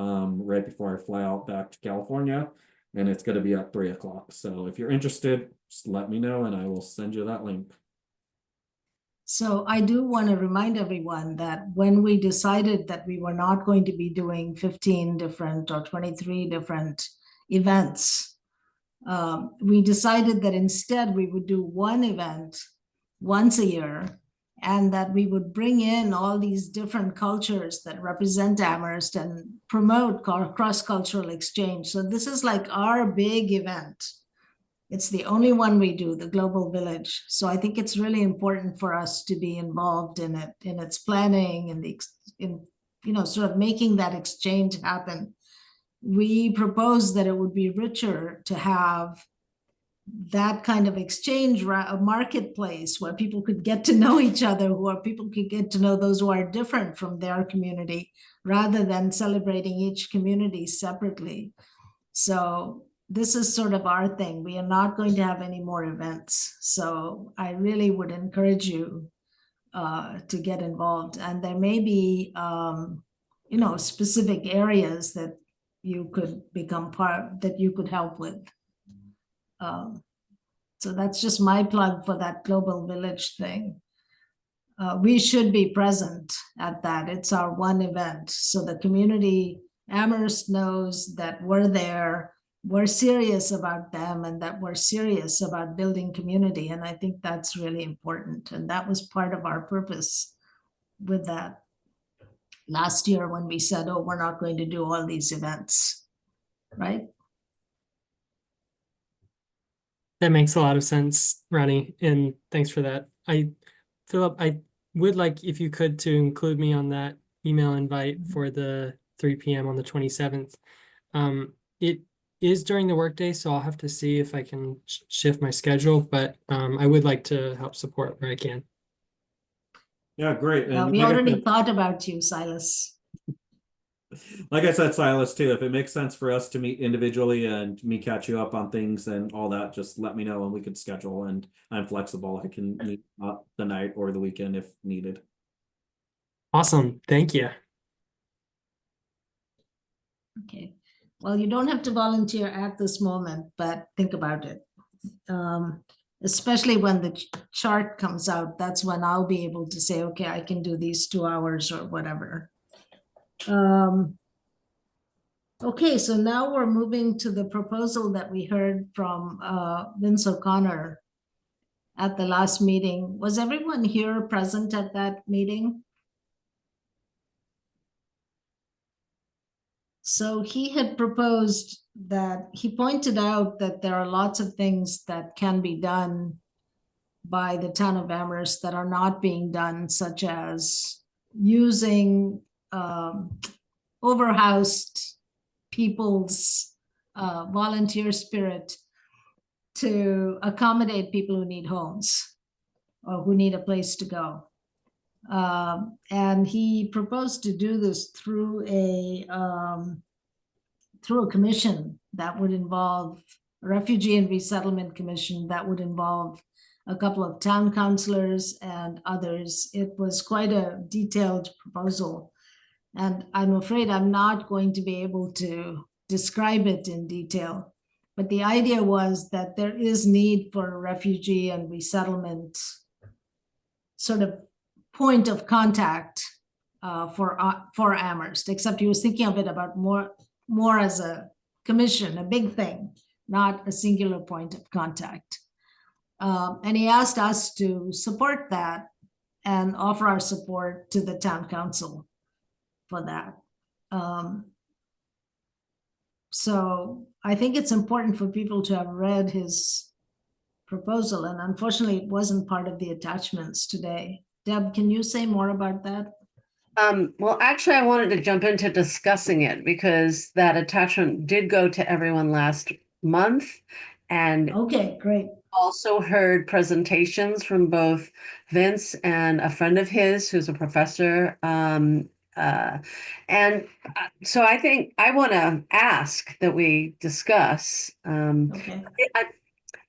right before I fly out back to California, and it's going to be at 3 o'clock. So if you're interested, just let me know and I will send you that link. So I do want to remind everyone that when we decided that we were not going to be doing 15 different or 23 different events, we decided that instead we would do one event once a year, and that we would bring in all these different cultures that represent Amherst and promote cross-cultural exchange. So this is like our big event It's the only one we do, the Global Village. So I think it's really important for us to be involved in it, in its planning and in, sort of making that exchange happen. We propose that it would be richer to have that kind of exchange, a marketplace where people could get to know each other, people could get to know those who are different from their community, rather than celebrating each community separately. So this is sort of our thing. We are not going to have any more events. So I really would encourage you to get involved. And there may be, specific areas that you could become that you could help with. So that's just my plug for that Global Village thing. We should be present at that. It's our one event. So the community, Amherst, knows that we're there, we're serious about them, and that we're serious about building community. And I think that's really important. And that was part of our purpose with that last year when we said, oh, we're not going to do all these events, right? That makes a lot of sense, Ronnie, and thanks for that. Philip, I would like if you could to include me on that email invite for the 3 p.m. on the 27th. It is during the workday, so I'll have to see if I can shift my schedule, but I would like to help support where I can. Yeah, great. And We like I already said- thought about you, Silas. Like I said, Silas, too, if it makes sense for us to meet individually and me catch you up on things and all that, just let me know and we could schedule, and I'm flexible. I can meet up the night or the weekend if needed. Awesome. Thank you. Okay. Well, you don't have to volunteer at this moment, but think about it. Especially when the chart comes out, that's when I'll be able to say, okay, I can do these 2 hours or whatever. Okay, so now we're moving to the proposal that we heard from Vince O'Connor at the last meeting. Was everyone here present at that meeting? So he had proposed that, he pointed out that there are lots of things that can be done by the town of Amherst that are not being done, such as using overhoused people's volunteer spirit to accommodate people who need homes or who need a place to go. And he proposed to do this through a commission that would involve a Refugee and Resettlement Commission that would involve a couple of town councilors and others. It was quite a detailed proposal. And I'm afraid I'm not going to be able to describe it in detail. But the idea was that there is need for a refugee and resettlement sort of point of contact for Amherst, except he was thinking of it about more as a commission, a big thing, not a singular point of contact. And he asked us to support that and offer our support to the town council for that. So I think it's important for people to have read his proposal, and unfortunately it wasn't part of the attachments today. Deb, can you say more about that? Well, actually, I wanted to jump into discussing it because that attachment did go to everyone last month, and Okay, great. also heard presentations from both Vince and a friend of his who's a professor. So I think I want to ask that we discuss. Okay.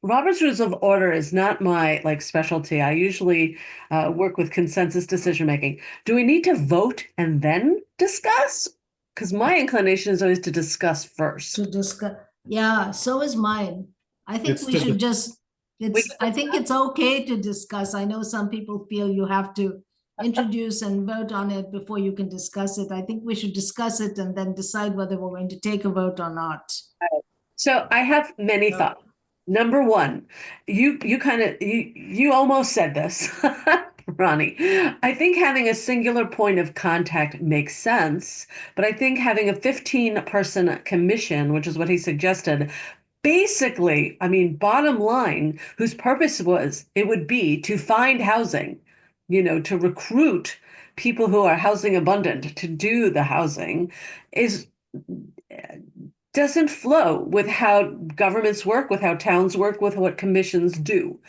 Robert's Rules of Order is not my specialty. I usually work with consensus decision making. Do we need to vote and then discuss? Because my inclination is always to discuss first. To discuss, yeah, so is mine. I think It's we to should dis- just, I think it's okay to discuss. I know some people feel you have to introduce and vote on it before you can discuss it. I think we should discuss it and then decide whether we're going to take a vote or not. So I have many thoughts. Number one, you almost said this, Ronnie. I think having a singular point of contact makes sense, but I think having a 15-person commission, which is what he suggested, basically, I mean, bottom line, whose purpose was it would be to find housing, to recruit people who are housing abundant to do the housing, is doesn't flow with how governments work, with how towns work, with what commissions do.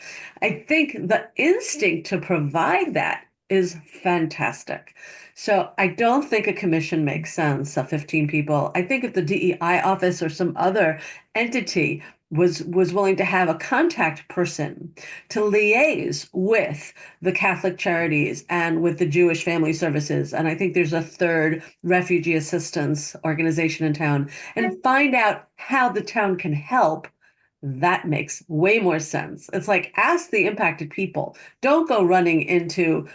I think the instinct to provide that is fantastic. So I don't think a commission makes sense of 15 people. I think if the DEI office or some other entity was willing to have a contact person to liaise with the Catholic Charities and with the Jewish Family Services, and I think there's a third refugee assistance organization in town, and find out how the town can help, that makes way more sense. It's like, ask the impacted people. Don't go running into,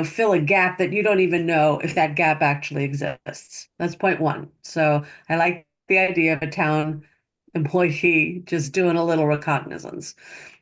fill a gap that you don't even know if that gap actually exists. That's point one. So I like the idea of a town employee just doing a little reconnaissance.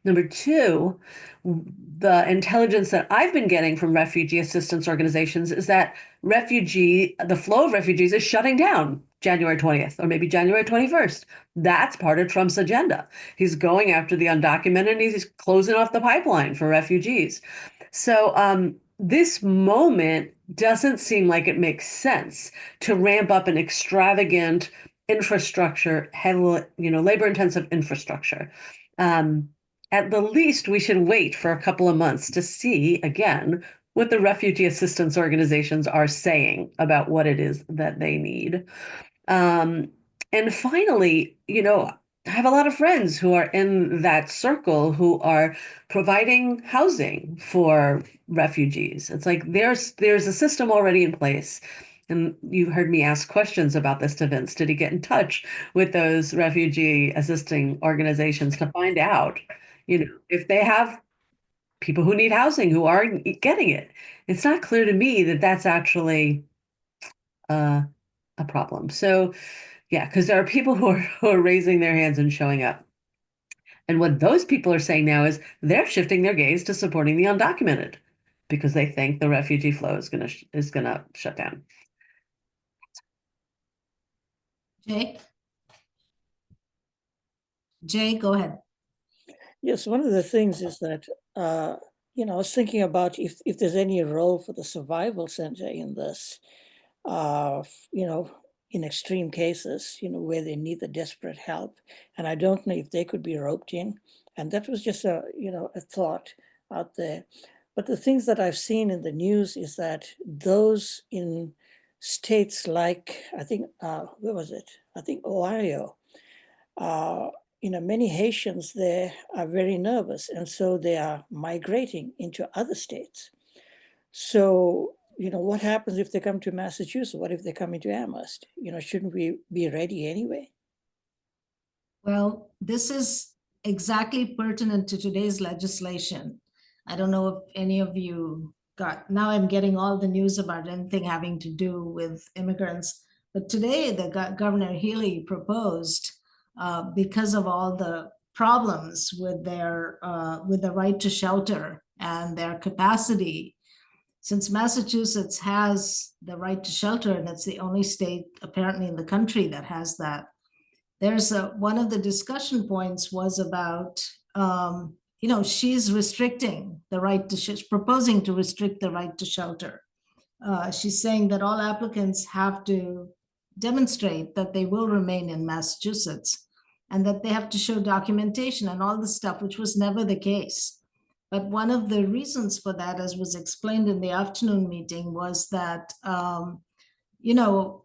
Number two, the intelligence that I've been getting from refugee assistance organizations is that the flow of refugees is shutting down January 20th or maybe January 21st. That's part of Trump's agenda. He's going after the undocumented and he's closing off the pipeline for refugees. So this moment doesn't seem like it makes sense to ramp up an extravagant infrastructure, heavily, labor-intensive infrastructure. At the least, we should wait for a couple of months to see again what the refugee assistance organizations are saying about what it is that they need. And finally, I have a lot of friends who are in that circle who are providing housing for refugees. It's like there's a system already in place. And you heard me ask questions about this to Vince. Did he get in touch with those refugee assisting organizations to find out, if they have people who need housing who aren't getting it? It's not clear to me that that's actually a problem. So, yeah, because there are people who are raising their hands and showing up. And what those people are saying now is they're shifting their gaze to supporting the undocumented because they think the refugee flow is gonna shut down. Jay, go ahead. Yes, one of the things is that, I was thinking about if there's any role for the survival center in this, in extreme cases, where they need the desperate help. And I don't know if they could be roped in. And that was just a thought out there. But the things that I've seen in the news is that those in states like, I think, where was it? I think Ohio, many Haitians there are very nervous, and so they are migrating into other states. So, what happens if they come to Massachusetts? What if they come into Amherst? Shouldn't we be ready anyway? Well, this is exactly pertinent to today's legislation. I don't know if any of you now I'm getting all the news about anything having to do with immigrants. But today, Governor Healy proposed, because of all the problems with the right to shelter and their capacity, since Massachusetts has the right to shelter, and it's the only state apparently in the country that has that, there's one of the discussion points was about, she's restricting the right to, she's proposing to restrict the right to shelter. She's saying that all applicants have to demonstrate that they will remain in Massachusetts and that they have to show documentation and all this stuff, which was never the case. But one of the reasons for that, as was explained in the afternoon meeting, was that,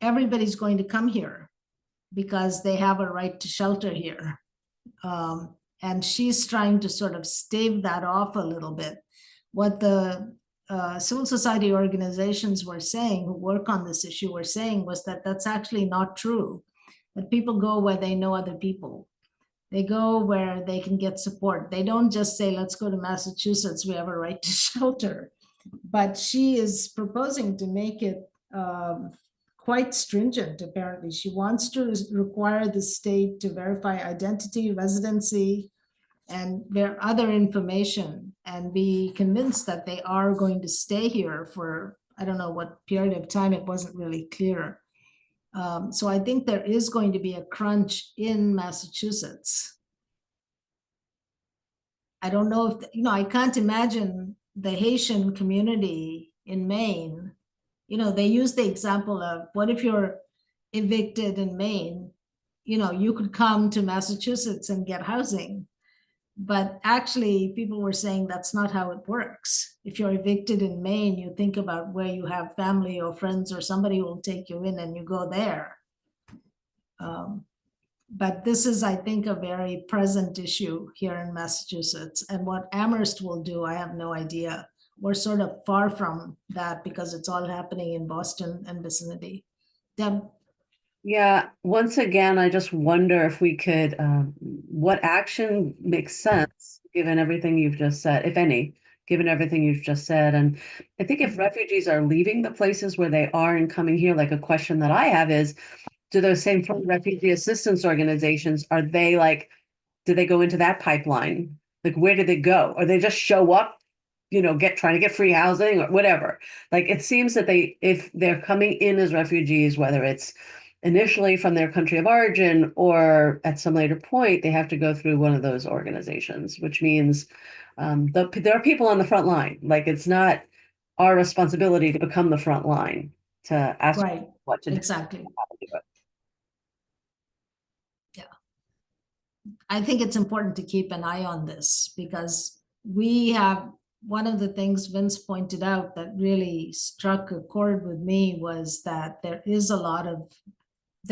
everybody's going to come here because they have a right to shelter here. And she's trying to sort of stave that off a little bit. What the civil society organizations were saying, who work on this issue, were saying was that that's actually not true, that people go where they know other people. They go where they can get support. They don't just say, let's go to Massachusetts, we have a right to shelter. But she is proposing to make it quite stringent, apparently. She wants to require the state to verify identity, residency, and their other information, and be convinced that they are going to stay here for, I don't know what period of time, it wasn't really clear. So I think there is going to be a crunch in Massachusetts I don't know if, I can't imagine the Haitian community in Maine. They use the example of what if you're evicted in Maine? You could come to Massachusetts and get housing. But actually, people were saying that's not how it works. If you're evicted in Maine, you think about where you have family or friends or somebody will take you in and you go there. But this is, I think, a very present issue here in Massachusetts. And what Amherst will do, I have no idea. We're sort of far from that because it's all happening in Boston and vicinity. Deb? Yeah, once again, I just wonder if we could, what action makes sense, given everything you've just said, if any, given everything you've just said. And I think if refugees are leaving the places where they are and coming here, like a question that I have is, do those same refugee assistance organizations, are they like, do they go into that pipeline? Like, where do they go? Or they just show up, trying to get free housing or whatever? Like, it seems that if they're coming in as refugees, whether it's initially from their country of origin or at some later point, they have to go through one of those organizations, which means there are people on the front line. Like, it's not our responsibility to become the front line to ask Right, what to do. exactly. How to do it. I think it's important to keep an eye on this because we have, one of the things Vince pointed out that really struck a chord with me was that there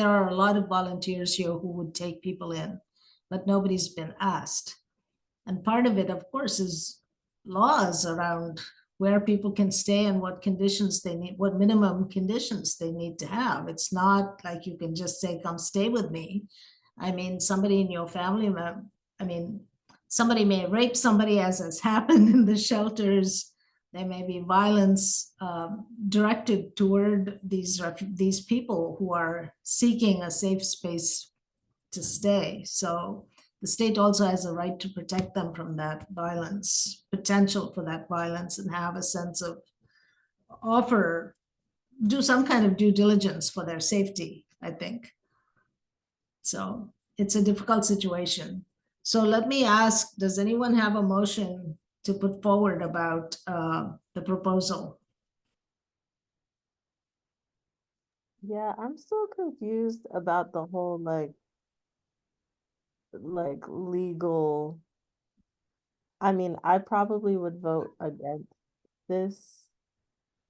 are a lot of volunteers here who would take people in, but nobody's been asked. And part of it, of course, is laws around where people can stay and what conditions they need, what minimum conditions they need to have. It's not like you can just say, come stay with me. I mean, somebody in your family, somebody may rape somebody, as has happened in the shelters. There may be violence directed toward these people who are seeking a safe space to stay. So the state also has a right to protect them from that violence, potential for that violence, and have a sense of do some kind of due diligence for their safety, I think. So it's a difficult situation. So let me ask, does anyone have a motion to put forward about the proposal? Yeah, I'm still confused about the whole like legal. I mean, I probably would vote against this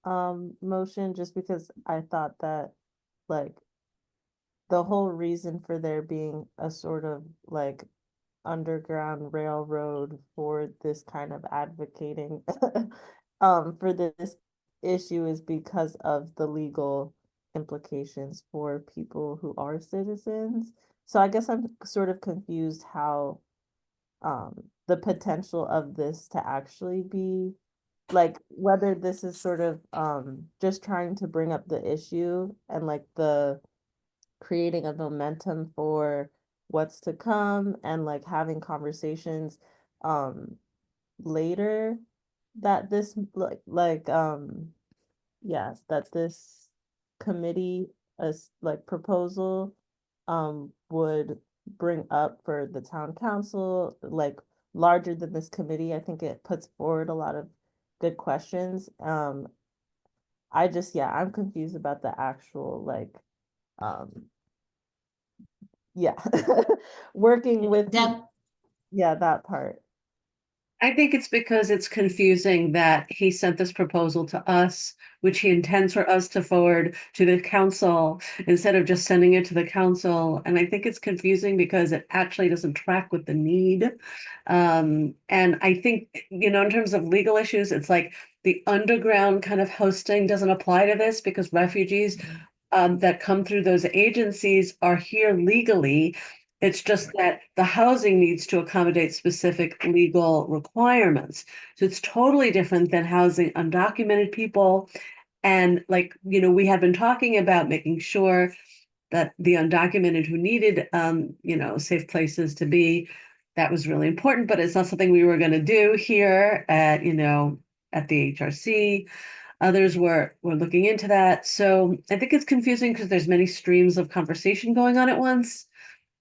motion just because I thought that like the whole reason for there being a sort of like underground railroad for this kind of advocating for this issue is because of the legal implications for people who are citizens. So I guess I'm sort of confused how the potential of this to actually be like whether this is sort of just trying to bring up the issue and like the creating a momentum for what's to come and like having conversations later that this yes, that this committee as like proposal would bring up for the town council, like larger than this committee. I think it puts forward a lot of good questions. I'm confused about the actual like yeah working with Deb? yeah, that part. I think it's because it's confusing that he sent this proposal to us, which he intends for us to forward to the council instead of just sending it to the council. And I think it's confusing because it actually doesn't track with the need. And I think, in terms of legal issues, it's like the underground kind of hosting doesn't apply to this because refugees that come through those agencies are here legally. It's just that the housing needs to accommodate specific legal requirements. So it's totally different than housing undocumented people. And we had been talking about making sure that the undocumented who needed, safe places to be, that was really important, but it's not something we were going to do here at the HRC. Others were looking into that. So I think it's confusing because there's many streams of conversation going on at once.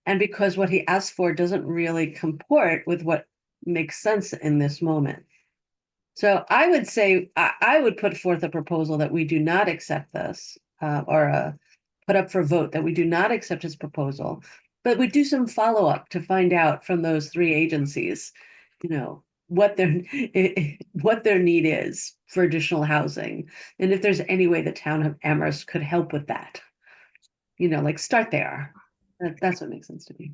And because what he asked for doesn't really comport with what makes sense in this moment. So I would say, I would put forth a proposal that we do not accept this, or put up for vote that we do not accept his proposal, but we do some follow-up to find out from those three agencies, you know, what their what their need is for additional housing, and if there's any way the town of Amherst could help with that. You know, like start there. That's what makes sense to me.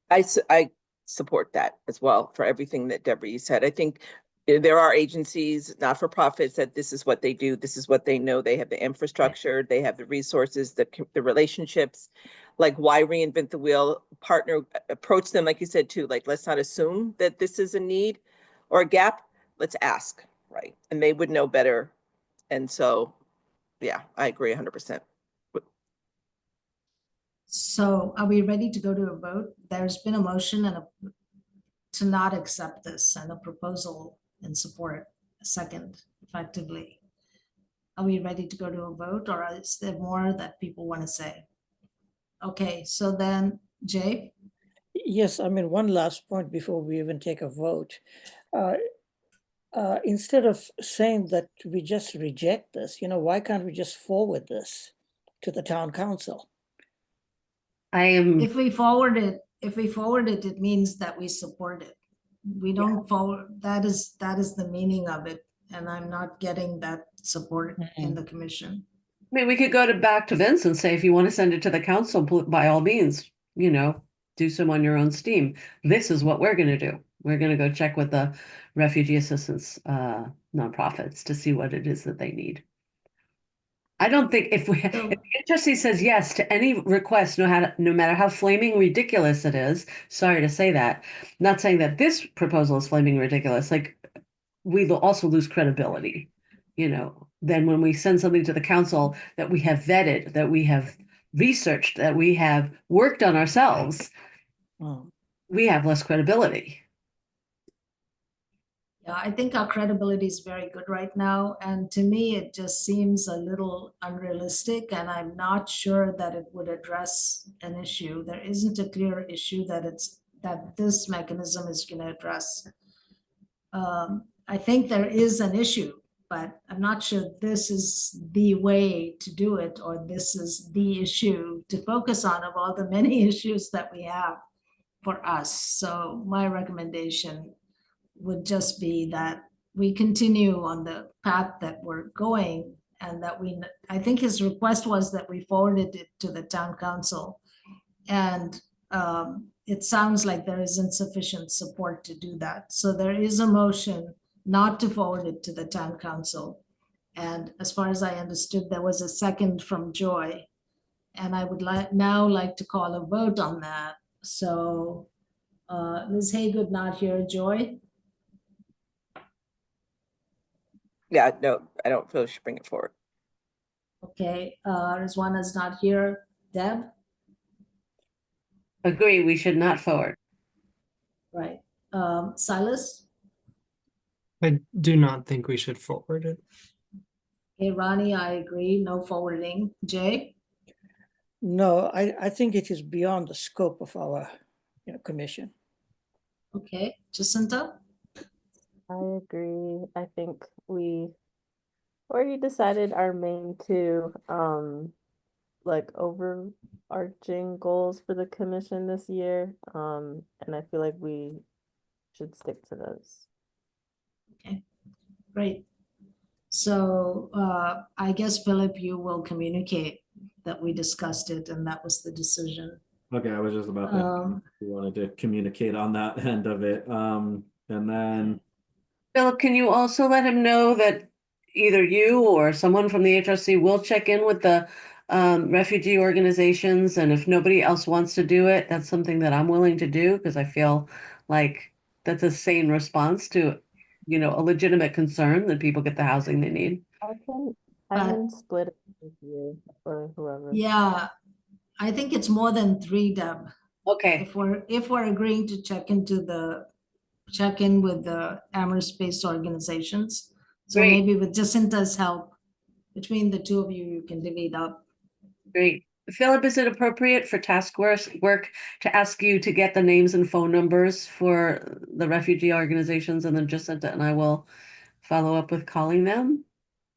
I support that as well for everything that Deborah you said. I think there are agencies, not-for-profits, that this is what they do. This is what they know. They have the infrastructure, they have the resources, the relationships. Like, why reinvent the wheel? Partner, approach them, like you said, too. Like, let's not assume that this is a need or a gap. Let's ask, right? And they would know better. And so, yeah, I agree 100%. So are we ready to go to a vote? There's been a motion to not accept this and a proposal in support, a second effectively. Are we ready to go to a vote, or is there more that people want to say? Okay, so then Jay, Yes, I mean, one last point before we even take a vote. Instead of saying that we just reject this, why can't we just forward this to the town council? if we forward it, it means that we support it. We don't forward, that is the meaning of it. And I'm not getting that support in the commission. I mean, we could go back to Vince and say, if you want to send it to the council, by all means, do some on your own steam. This is what we're going to do. We're going to go check with the refugee assistance nonprofits to see what it is that they need. I don't think if the HRC says yes to any request, no matter how flaming ridiculous it is, sorry to say that, not saying that this proposal is flaming ridiculous, like we will also lose credibility, then when we send something to the council that we have vetted, that we have researched, that we have worked on ourselves, we have less credibility. Yeah, I think our credibility is very good right now. And to me, it just seems a little unrealistic, and I'm not sure that it would address an issue. There isn't a clear issue that this mechanism is going to address. I think there is an issue, but I'm not sure this is the way to do it, or this is the issue to focus on of all the many issues that we have for us. So my recommendation would just be that we continue on the path that we're going, and that I think his request was that we forwarded it to the town council. And it sounds like there is insufficient support to do that. So there is a motion not to forward it to the town council. And as far as I understood, there was a second from Joy. And I would now like to call a vote on that. So Ms. Haygood not here, Joy? Yeah, no, I don't feel we should bring it forward. Okay, Rizwana's not here. Deb? Agree, we should not forward. Right. Silas? I do not think we should forward it. Okay, Ronnie, I agree, no forwarding. Jay? No, I think it is beyond the scope of our commission. Okay, Jacinta? I agree. I think we already decided our main two like overarching goals for the commission this year. And I feel like we should stick to those. Okay, great. So I guess, Philip, you will communicate that we discussed it and that was the decision. Okay, I was just about to, we wanted to communicate on that end of it. And then Philip, can you also let him know that either you or someone from the HRC will check in with the refugee organizations, and if nobody else wants to do it, that's something that I'm willing to do, because I feel like that's a sane response to, a legitimate concern that people get the housing they need. I can split it with you or whoever. Yeah, I think it's more than 3, Deb. Okay, If we're agreeing to check in with the Amherst-based organizations. So Great. maybe with Jacinta's help, between the two of you, you can divvy it up. great. Philip, is it appropriate for task work to ask you to get the names and phone numbers for the refugee organizations and then just send it and I will follow up with calling them?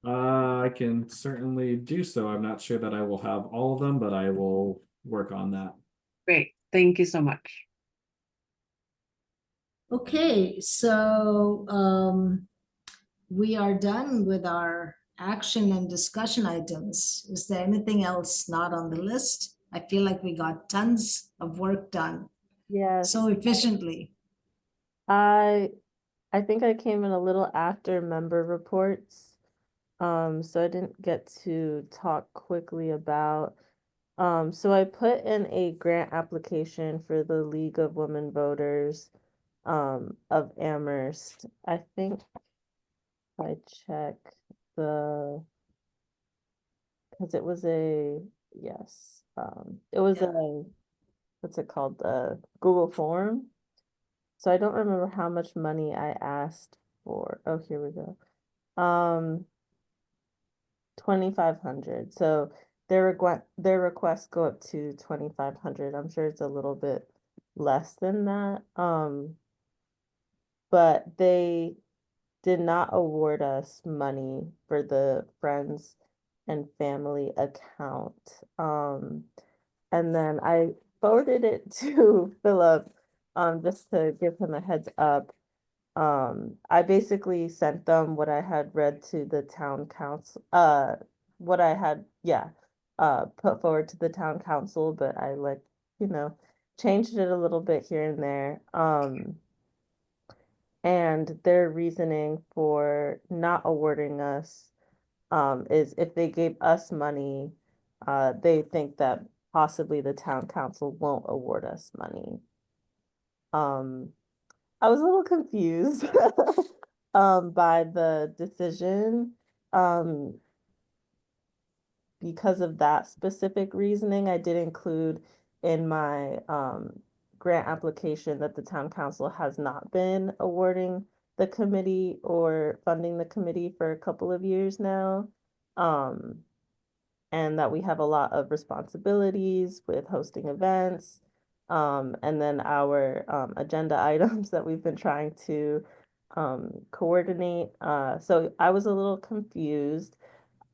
I can certainly do so. I'm not sure that I will have all of them, but I will work on that. Great, thank you so much. Okay, so we are done with our action and discussion items. Is there anything else not on the list? I feel like we got tons of work done Yes, so efficiently. I think I came in a little after member reports. So I didn't get to talk quickly about. So I put in a grant application for the League of Women Voters of Amherst. I think if I check because it was yes, it was a, what's it called, the Google form. So I don't remember how much money I asked for. Oh, here we go. 2,500. So their requests go up to 2,500. I'm sure it's a little bit less than that. But they did not award us money for the friends and family account. And then I forwarded it to Philip, just to give him a heads up. I basically sent them what I had read to the town council, what I had, put forward to the town council, but I changed it a little bit here and there. And their reasoning for not awarding us, is if they gave us money, they think that possibly the town council won't award us money. I was a little confused by the decision. Because of that specific reasoning, I did include in my grant application that the town council has not been awarding the committee or funding the committee for a couple of years now. And that we have a lot of responsibilities with hosting events. And then our agenda items that we've been trying to coordinate. So I was a little confused.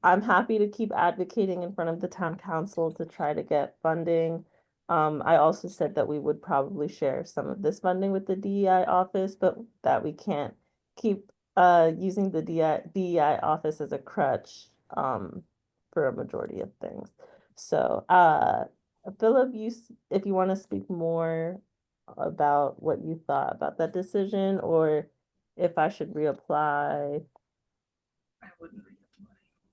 I'm happy to keep advocating in front of the town council to try to get funding. I also said that we would probably share some of this funding with the DEI office, but that we can't keep using the DEI office as a crutch for a majority of things. So Philip, if you want to speak more about what you thought about that decision, or if I should reapply. I wouldn't reapply.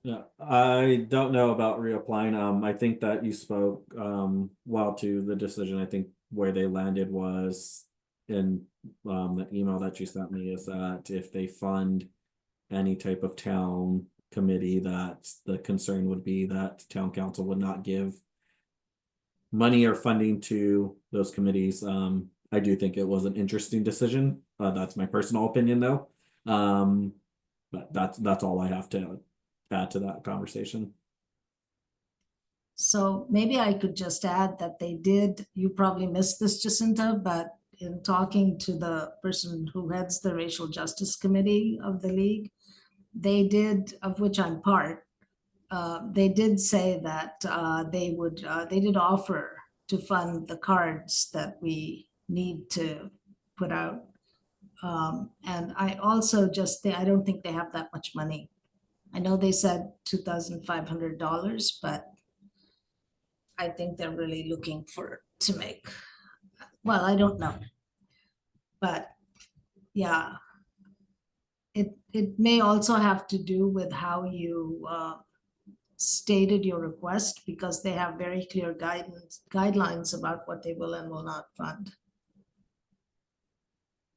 Yeah, I don't know about reapplying. I think that you spoke well to the decision. I think where they landed was in the email that you sent me is that if they fund any type of town committee, that the concern would be that town council would not give money or funding to those committees. I do think it was an interesting decision. That's my personal opinion though. But that's all I have to add to that conversation. So maybe I could just add that they did, you probably missed this, Jacinta, but in talking to the person who heads the Racial Justice Committee of the League, they did, of which I'm part, they did say that they did offer to fund the cards that we need to put out. And I also I don't think they have that much money. I know they said $2,500, but I think they're really looking to make, well, I don't know. But yeah, it may also have to do with how you stated your request, because they have very clear guidelines about what they will and will not fund.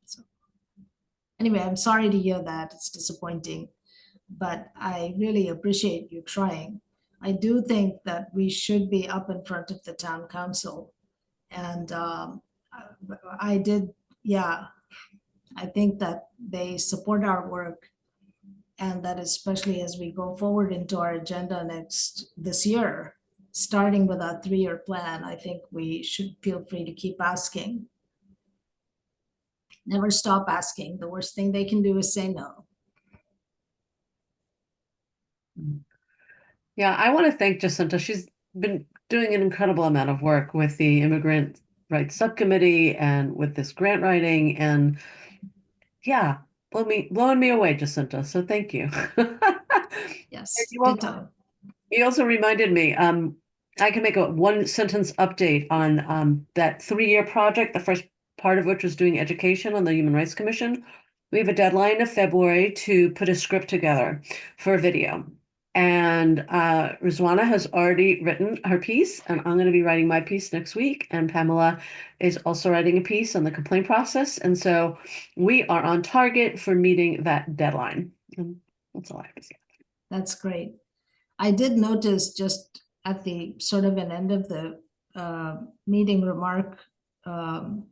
So anyway, I'm sorry to hear that. It's disappointing, but I really appreciate you trying. I do think that we should be up in front of the town council. And I did, yeah, I think that they support our work, and that especially as we go forward into our agenda this year, starting with our 3-year plan, I think we should feel free to keep asking. Never stop asking. The worst thing they can do is say no. Yeah, I want to thank Jacinta. She's been doing an incredible amount of work with the Immigrant Rights Subcommittee and with this grant writing, and yeah, blowing me away, Jacinta. So thank you. Yes, You also, ditto. you also reminded me, I can make a 1-sentence update on that 3-year project, the first part of which was doing education on the Human Rights Commission. We have a deadline of February to put a script together for a video. And Rizwana has already written her piece, and I'm going to be writing my piece next week. And Pamela is also writing a piece on the complaint process. And so we are on target for meeting that deadline. And that's all I have to say. That's great. I did notice just at the sort of an end of the meeting remark, oh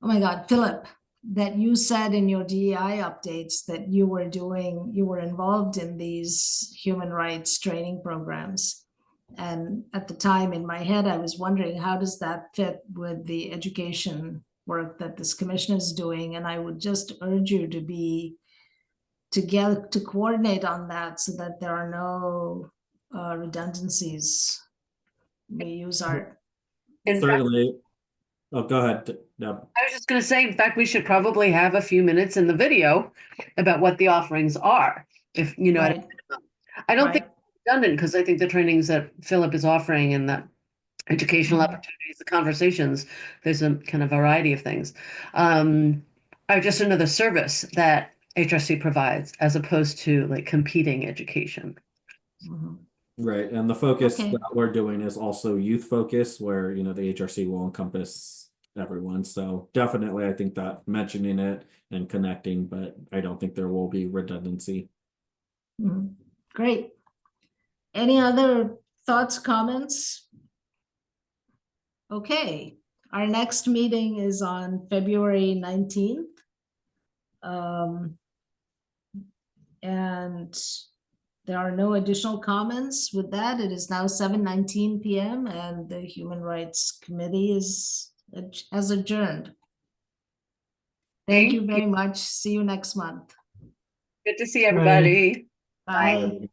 my God, Philip, that you said in your DEI updates that you were involved in these human rights training programs. And at the time in my head, I was wondering, how does that fit with the education work that this commission is doing? And I would just urge you to coordinate on that so that there are no redundancies. We use our, In fact, Certainly. Oh, go ahead, Deb. I was just going to say, in fact, we should probably have a few minutes in the video about what the offerings are. If you know, right, I don't think right. it's redundant because I think the trainings that Philip is offering and the educational Mhm. opportunities, the conversations, there's a kind of variety of things, are just another service that HRC provides as opposed to like competing education. Mhm. Right, and the focus Okay. that we're doing is also youth focus, where the HRC will encompass everyone. So definitely, I think that mentioning it and connecting, but I don't think there will be redundancy. Mhm. Great. Any other thoughts, comments? Okay, our next meeting is on February 19th. And there are no additional comments. With that, it is now 7:19 p.m. and the Human Rights Committee is has adjourned. Thank you very much. See you next month. Good to see everybody. Bye.